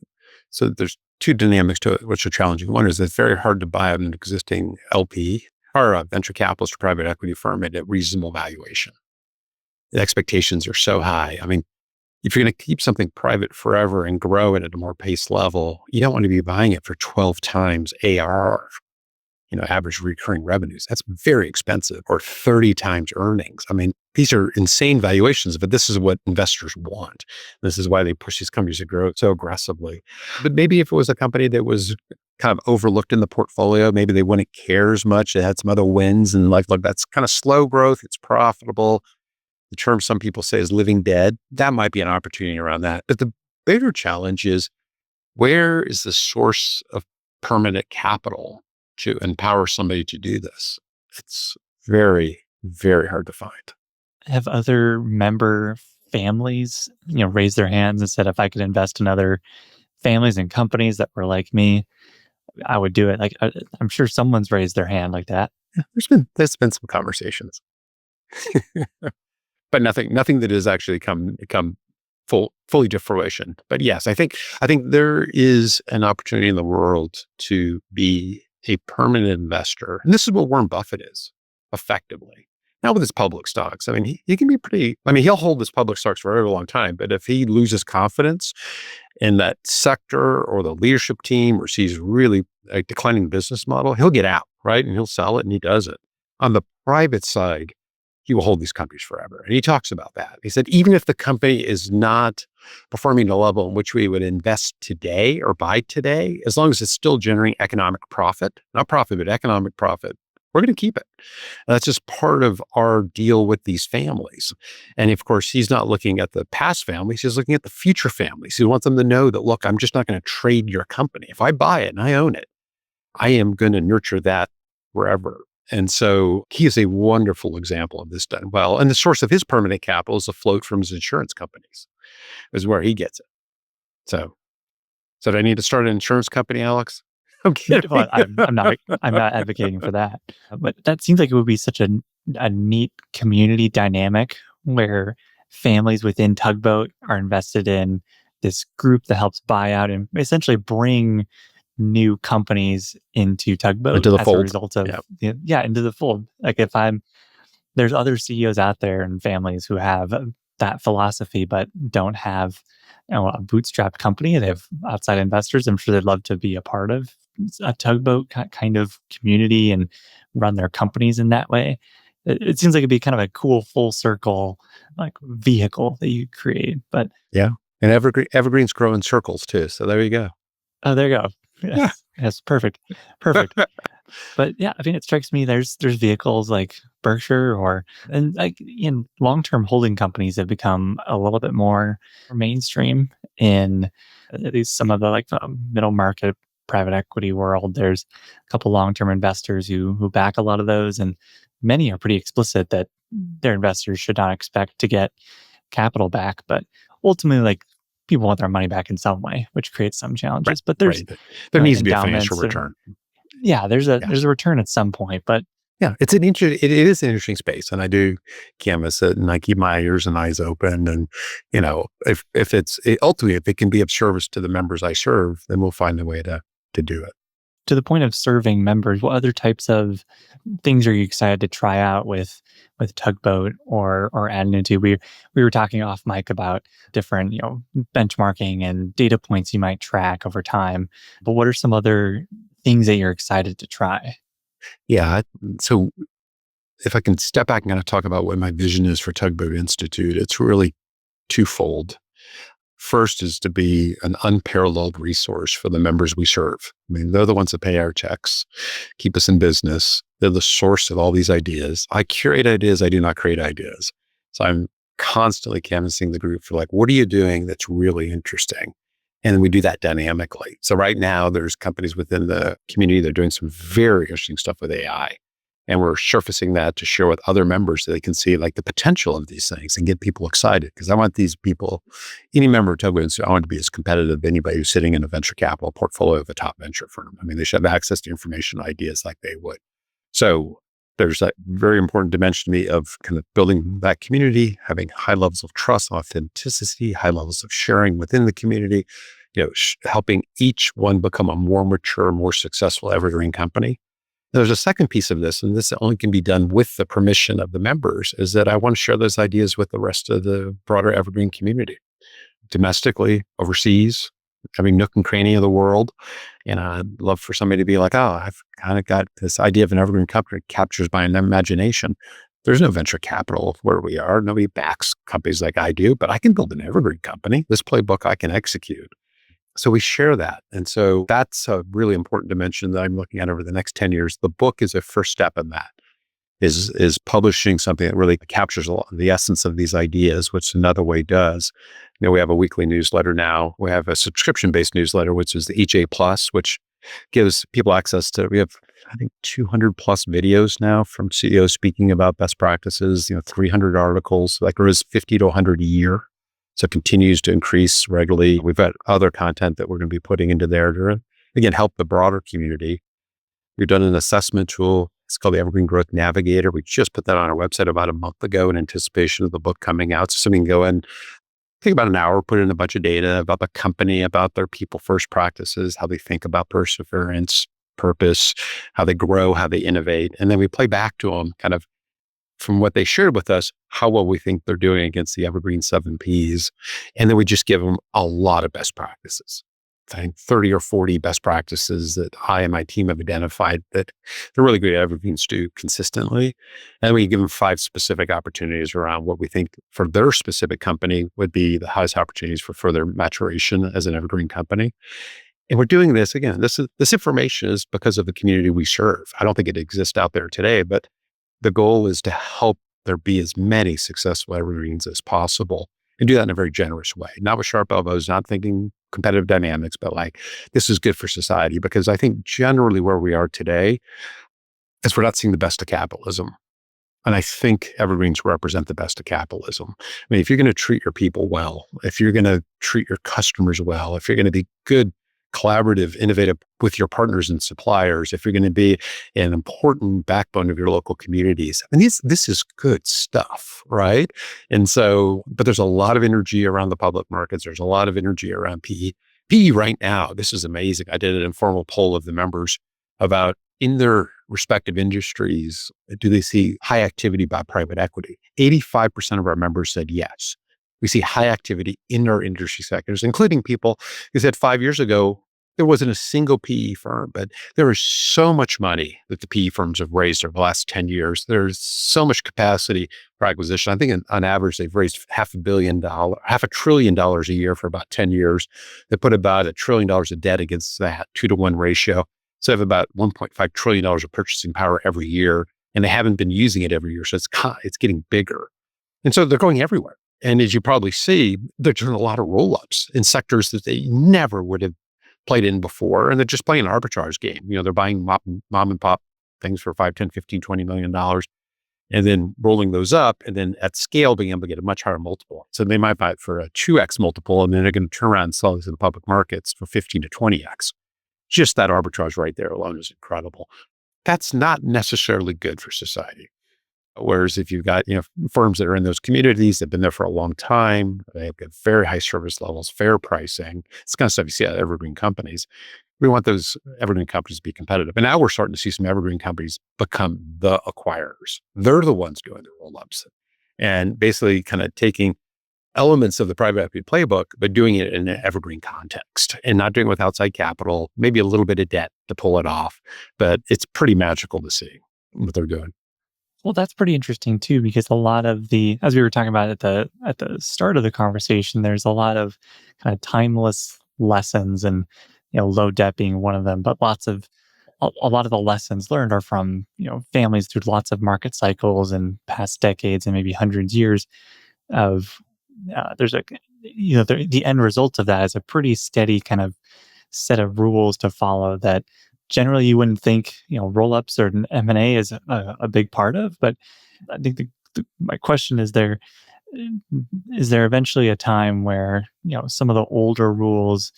So there's two dynamics to it, which are challenging. One is it's very hard to buy out an existing LP or a venture capitalist or private equity firm at a reasonable valuation. The expectations are so high. I mean, if you're going to keep something private forever and grow it at a more paced level, you don't want to be buying it for 12 times ARR, average recurring revenues. That's very expensive, or 30 times earnings. I mean, these are insane valuations, but this is what investors want. This is why they push these companies to grow so aggressively. But maybe if it was a company that was kind of overlooked in the portfolio, maybe they wouldn't care as much. It had some other wins and like that's kind of slow growth. It's profitable. The term some people say is living dead. That might be an opportunity around that. But the bigger challenge is, where is the source of permanent capital to empower somebody to do this? It's very, very hard to find. Have other member families, raised their hands and said, if I could invest in other families and companies that were like me, I would do it? Like, I'm sure someone's raised their hand like that. Yeah, there's been some conversations. But nothing that has actually come fully to fruition. But yes, I think there is an opportunity in the world to be a permanent investor. And this is what Warren Buffett is, effectively. Not with his public stocks. I mean, he can be he'll hold his public stocks for a very long time, but if he loses confidence in that sector or the leadership team, or sees really a declining business model, he'll get out, right? And he'll sell it, and he does it. On the private side, he will hold these companies forever. And he talks about that. He said, even if the company is not performing at a level in which we would invest today or buy today, as long as it's still generating economic profit, not profit, but economic profit, we're going to keep it. And that's just part of our deal with these families. And of course, he's not looking at the past families. He's looking at the future families. He wants them to know that, look, I'm just not going to trade your company. If I buy it and I own it, I am going to nurture that forever. And so he is a wonderful example of this done well. And the source of his permanent capital is a float from his insurance companies, is where he gets it. So do I need to start an insurance company, Alex? I'm kidding. Well, I'm not advocating for that. But that seems like it would be such a neat community dynamic where families within Tugboat are invested in this group that helps buy out and essentially bring new companies into Tugboat into the fold. A result of into the fold. Like there's other CEOs out there and families who have that philosophy but don't have a bootstrapped company. They have outside investors. I'm sure they'd love to be a part of a Tugboat kind of community and run their companies in that way. It seems like it'd be kind of a cool full circle like vehicle that you create. But yeah, and evergreens grow in circles too. So there you go. Oh, there you go. Yes, yes, perfect. But yeah, I mean, it strikes me there's vehicles like Berkshire and like in long-term holding companies have become a little bit more mainstream in at least some of the like middle market private equity world. There's a couple long-term investors who back a lot of those, and many are pretty explicit that their investors should not expect to get capital back. But ultimately, like, people want their money back in some way, which creates some challenges. Right, but there needs to be a financial return. There's a return at some point. But Yeah, it is an interesting space, and I do canvas it, and I keep my ears and eyes open. And if ultimately if it can be of service to the members I serve, then we'll find a way to do it. To the point of serving members, what other types of things are you excited to try out with Tugboat or adding into? We were talking off mic about different, benchmarking and data points you might track over time. But what are some other things that you're excited to try? Yeah, so if I can step back and kind of talk about what my vision is for Tugboat Institute, it's really twofold. First is to be an unparalleled resource for the members we serve. I mean, they're the ones that pay our checks, keep us in business. They're the source of all these ideas. I curate ideas. I do not create ideas. So I'm constantly canvassing the group for like, what are you doing that's really interesting? And we do that dynamically. So right now there's companies within the community that are doing some very interesting stuff with AI. And we're surfacing that to share with other members so they can see like the potential of these things and get people excited. Because I want these people, any member of Tugboat Institute, I want to be as competitive as anybody who's sitting in a venture capital portfolio of a top venture firm. I mean, they should have access to information and ideas like they would. So there's that very important dimension to me of kind of building that community, having high levels of trust, authenticity, high levels of sharing within the community, helping each one become a more mature, more successful evergreen company. There's a second piece of this, and this only can be done with the permission of the members, is that I want to share those ideas with the rest of the broader evergreen community, domestically, overseas, every nook and cranny of the world. And I'd love for somebody to be like, oh, I've kind of got this idea of an evergreen company that captures my imagination. There's no venture capital where we are. Nobody backs companies like I do, but I can build an evergreen company. This playbook I can execute. So we share that. And so that's a really important dimension that I'm looking at over the next 10 years. The book is a first step in that, is publishing something that really captures a lot of the essence of these ideas, which another way does. We have a weekly newsletter now. We have a subscription-based newsletter, which is the EJ Plus, which gives people access to, we have, I think, 200 plus videos now from CEOs speaking about best practices, 300 articles, like there is 50 to 100 a year. So it continues to increase regularly. We've got other content that we're going to be putting into there to, again, help the broader community. We've done an assessment tool. It's called the Evergreen Growth Navigator. We just put that on our website about a month ago in anticipation of the book coming out. So somebody can go in, take about an hour, put in a bunch of data about the company, about their people first practices, how they think about perseverance, purpose, how they grow, how they innovate. And then we play back to them kind of from what they shared with us, how well we think they're doing against the Evergreen 7Ps. And then we just give them a lot of best practices. I think 30 or 40 best practices that I and my team have identified that they're really great evergreens do consistently. And we give them 5 specific opportunities around what we think for their specific company would be the highest opportunities for further maturation as an evergreen company. And we're doing this, again, this information is because of the community we serve. I don't think it exists out there today, but the goal is to help there be as many successful evergreens as possible and do that in a very generous way, not with sharp elbows, not thinking competitive dynamics, but like, this is good for society. Because I think generally where we are today is we're not seeing the best of capitalism. And I think evergreens represent the best of capitalism. I mean, if you're going to treat your people well, if you're going to treat your customers well, if you're going to be good, collaborative, innovative with your partners and suppliers, if you're going to be an important backbone of your local communities. I mean, this is good stuff, right? And so, but there's a lot of energy around the public markets. There's a lot of energy around PE. PE right now, this is amazing. I did an informal poll of the members about in their respective industries, do they see high activity by private equity? 85% of our members said yes. We see high activity in our industry sectors, including people who said 5 years ago, there wasn't a single PE firm, but there is so much money that the PE firms have raised over the last 10 years. There's so much capacity for acquisition. I think on average, they've raised $500 billion a year for about 10 years. They put about $1 trillion of debt against that 2-to-1 ratio. So they have about $1.5 trillion of purchasing power every year, and they haven't been using it every year. So it's getting bigger. And so they're going everywhere. And as you probably see, they're doing a lot of roll-ups in sectors that they never would have played in before. And they're just playing an arbitrage game. They're buying mom and pop things for $5, $10, $15, $20 million, and then rolling those up. And then at scale, being able to get a much higher multiple. So they might buy it for a 2x multiple, and then they're going to turn around and sell it to the public markets for 15 to 20x. Just that arbitrage right there alone is incredible. That's not necessarily good for society. Whereas if you've got, firms that are in those communities, they've been there for a long time, they've got very high service levels, fair pricing. It's kind of stuff you see at evergreen companies. We want those evergreen companies to be competitive. And now we're starting to see some evergreen companies become the acquirers. They're the ones doing the roll-ups and basically kind of taking elements of the private equity playbook, but doing it in an evergreen context and not doing it with outside capital, maybe a little bit of debt to pull it off. But it's pretty magical to see what they're doing. Well, that's pretty interesting too, because a lot of the, as we were talking about at the start of the conversation, there's a lot of kind of timeless lessons, and low debt being one of them. But a lot of the lessons learned are from families through lots of market cycles and past decades and maybe hundreds years of. There's a the end result of that is a pretty steady kind of set of rules to follow that generally you wouldn't think roll ups or an M&A is a big part of. But I think my question is is there eventually a time where some of the older rules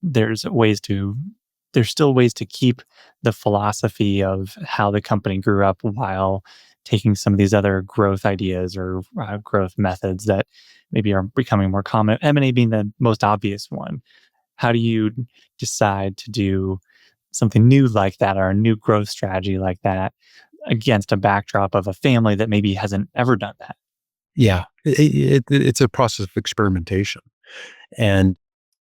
there's still ways to keep the philosophy of how the company grew up while taking some of these other growth ideas or growth methods that maybe are becoming more common, M&A being the most obvious one. How do you decide to do something new like that or a new growth strategy like that against a backdrop of a family that maybe hasn't ever done that? Yeah, it's a process of experimentation. And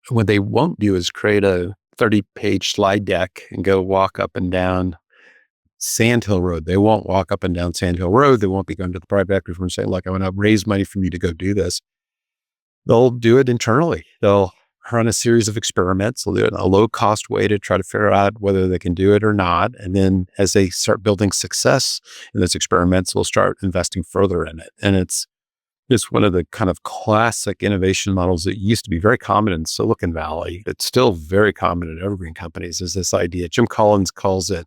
what they won't do is create a 30-page slide deck and go walk up and down Sandhill Road. They won't walk up and down Sandhill Road. They won't be going to the private equity firm and saying, look, I want to raise money from you to go do this. They'll do it internally. They'll run a series of experiments. They'll do it in a low-cost way to try to figure out whether they can do it or not. And then as they start building success in those experiments, they'll start investing further in it. And it's one of the kind of classic innovation models that used to be very common in Silicon Valley. It's still very common in evergreen companies, is this idea. Jim Collins calls it,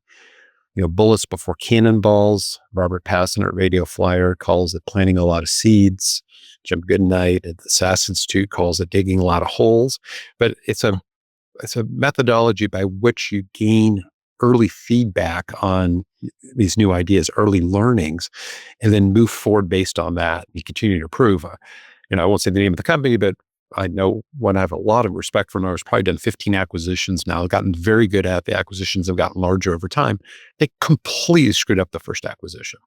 bullets before cannonballs. Robert Passner at Radio Flyer calls it planting a lot of seeds. Jim Goodnight at the SAS Institute calls it digging a lot of holes. But it's a methodology by which you gain early feedback on these new ideas, early learnings, and then move forward based on that. You continue to improve. I won't say the name of the company, but I know one I have a lot of respect for. I've probably done 15 acquisitions now. I've gotten very good at the acquisitions. Have gotten larger over time. They completely screwed up the first acquisition.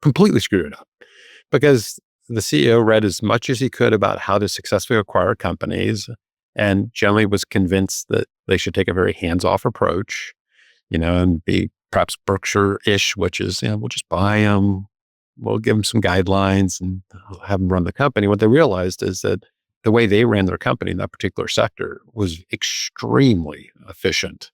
Completely screwed it up because the CEO read as much as he could about how to successfully acquire companies and generally was convinced that they should take a very hands-off approach, and be perhaps Berkshire-ish, which is, we'll just buy them, we'll give them some guidelines and have them run the company. What they realized is that the way they ran their company in that particular sector was extremely efficient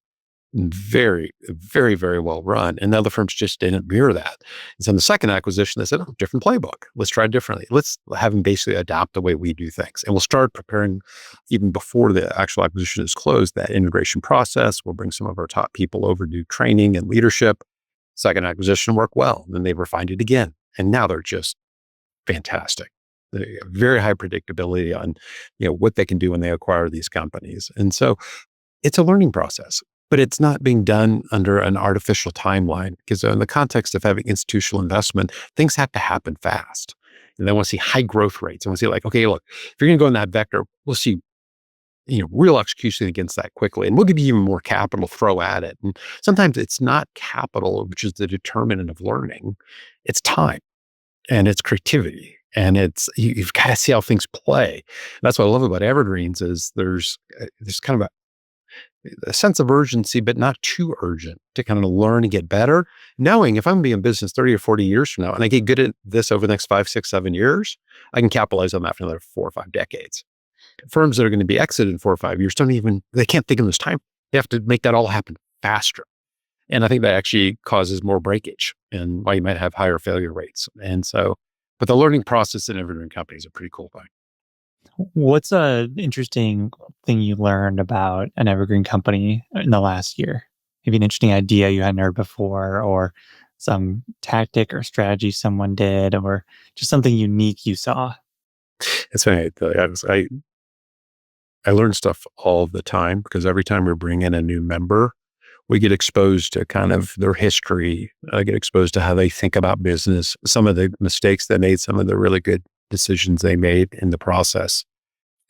and very, very, very well run. And the other firms just didn't mirror that. And so in the second acquisition, they said, different playbook. Let's try it differently. Let's have them basically adopt the way we do things. And we'll start preparing even before the actual acquisition is closed, that integration process. We'll bring some of our top people over to do training and leadership. Second acquisition worked well. Then they refined it again. And now they're just fantastic. They have very high predictability on, what they can do when they acquire these companies. And so it's a learning process. But it's not being done under an artificial timeline because in the context of having institutional investment, things have to happen fast. And they want to see high growth rates. And we'll see okay, look, if you're going to go in that vector, we'll see, real execution against that quickly. And we'll give you even more capital to throw at it. And sometimes it's not capital, which is the determinant of learning. It's time and it's creativity. And you've got to see how things play. That's what I love about evergreens is there's kind of a sense of urgency, but not too urgent to kind of learn and get better, knowing if I'm going to be in business 30 or 40 years from now and I get good at this over the next 5, 6, 7 years, I can capitalize on that for another 4 or 5 decades. Firms that are going to be exited in 4 or 5 years they can't think of this time. They have to make that all happen faster. And I think that actually causes more breakage and why you might have higher failure rates. And so, but the learning process in evergreen companies is a pretty cool thing. What's an interesting thing you learned about an evergreen company in the last year? Maybe an interesting idea you hadn't heard before, or some tactic or strategy someone did, or just something unique you saw? It's funny. I learn stuff all the time because every time we bring in a new member, we get exposed to kind of their history. I get exposed to how they think about business, some of the mistakes they made, some of the really good decisions they made in the process.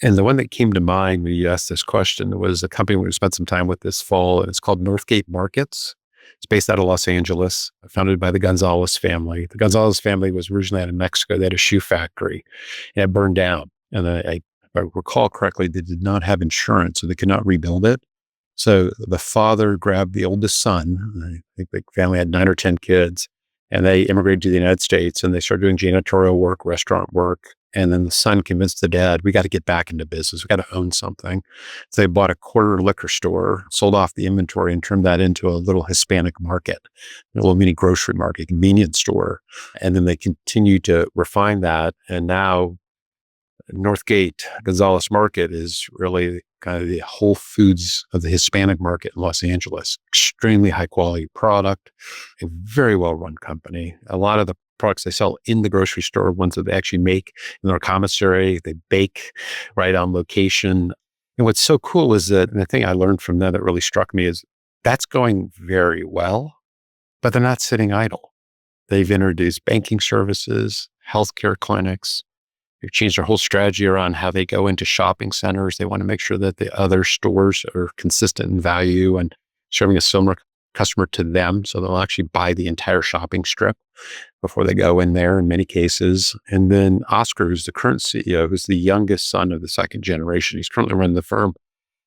And the one that came to mind when you asked this question was a company we spent some time with this fall, and it's called Northgate Markets. It's based out of Los Angeles, founded by the Gonzalez family. The Gonzalez family was originally out of Mexico. They had a shoe factory, and it burned down. And if I recall correctly, they did not have insurance, so they could not rebuild it. So the father grabbed the oldest son. I think the family had 9 or 10 kids, and they immigrated to the United States, and they started doing janitorial work, restaurant work. And then the son convinced the dad, we got to get back into business. We got to own something. So they bought a quarter liquor store, sold off the inventory, and turned that into a little Hispanic market, a little mini grocery market, convenience store. And then they continued to refine that. And now Northgate Gonzalez Market is really kind of the Whole Foods of the Hispanic market in Los Angeles. Extremely high quality product, a very well run company. A lot of the products they sell in the grocery store, ones that they actually make in their commissary, they bake right on location. And what's so cool is that, and the thing I learned from them that really struck me is that's going very well, but they're not sitting idle. They've introduced banking services, healthcare clinics. They've changed their whole strategy around how they go into shopping centers. They want to make sure that the other stores are consistent in value and serving a similar customer to them. So they'll actually buy the entire shopping strip before they go in there in many cases. And then Oscar, who's the current CEO, who's the youngest son of the second generation, he's currently running the firm,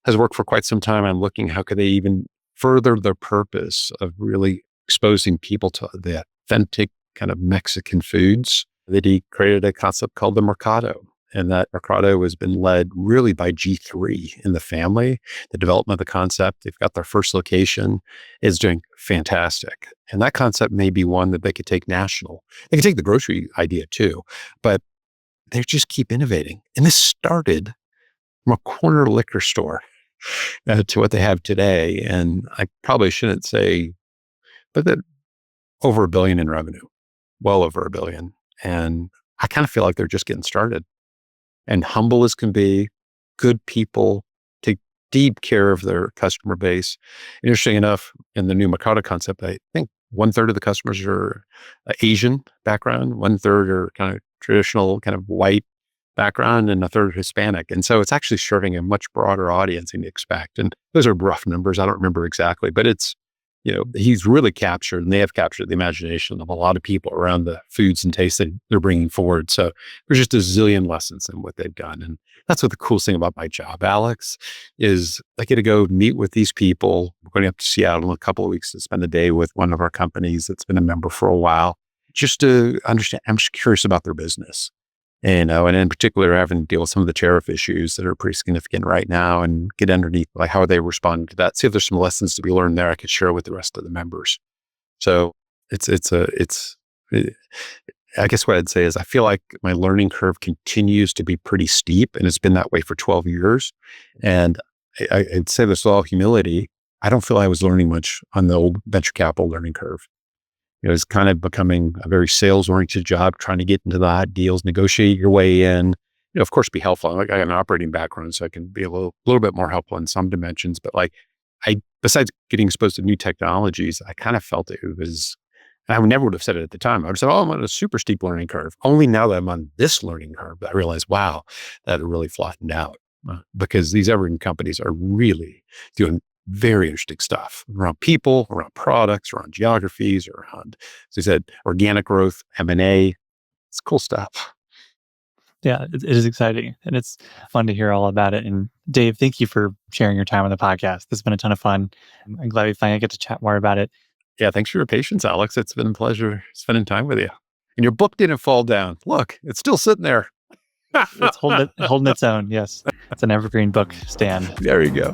has worked for quite some time on looking how could they even further their purpose of really exposing people to the authentic kind of Mexican foods. That he created a concept called the Mercado. And that Mercado has been led really by G3 in the family. The development of the concept, they've got their first location, is doing fantastic. And that concept may be one that they could take national. They could take the grocery idea too, but they just keep innovating. And this started from a corner liquor store to what they have today. And I probably shouldn't say, but that over $1 billion in revenue, well over $1 billion. And I kind of feel like they're just getting started. And humble as can be, good people, take deep care of their customer base. Interesting enough, in the new Mercado concept, I think 1/3 of the customers are Asian background, 1/3 are kind of traditional, kind of white background, and 1/3 Hispanic. And so it's actually serving a much broader audience than you expect. And those are rough numbers. I don't remember exactly, but it's, he's really captured, and they have captured the imagination of a lot of people around the foods and tastes that they're bringing forward. So there's just a zillion lessons in what they've done. And that's what the coolest thing about my job, Alex, is I get to go meet with these people. We're going up to Seattle in a couple of weeks to spend a day with one of our companies that's been a member for a while, just to understand. I'm just curious about their business. And in particular, having to deal with some of the tariff issues that are pretty significant right now, and get underneath, like, how are they responding to that? See if there's some lessons to be learned there I could share with the rest of the members. So I guess what I'd say is I feel like my learning curve continues to be pretty steep, and it's been that way for 12 years. And I'd say this with all humility, I don't feel I was learning much on the old venture capital learning curve. It's kind of becoming a very sales-oriented job, trying to get into the hot deals, negotiate your way in. Of course, be helpful. I got an operating background, so I can be a little bit more helpful in some dimensions. But besides getting exposed to new technologies, I kind of felt it was, and I never would have said it at the time. I would have said, I'm on a super steep learning curve. Only now that I'm on this learning curve, I realized, wow, that really flattened out. Because these Evergreen companies are really doing very interesting stuff around people, around products, around geographies, around, as I said, organic growth, M&A. It's cool stuff. Yeah, it is exciting, and it's fun to hear all about it. And Dave, thank you for sharing your time on the podcast. This has been a ton of fun. I'm glad we finally get to chat more about it. Yeah, thanks for your patience, Alex. It's been a pleasure spending time with you. And your book didn't fall down. Look, it's still sitting there. It's holding its own. Yes, it's an Evergreen book stand. There you go.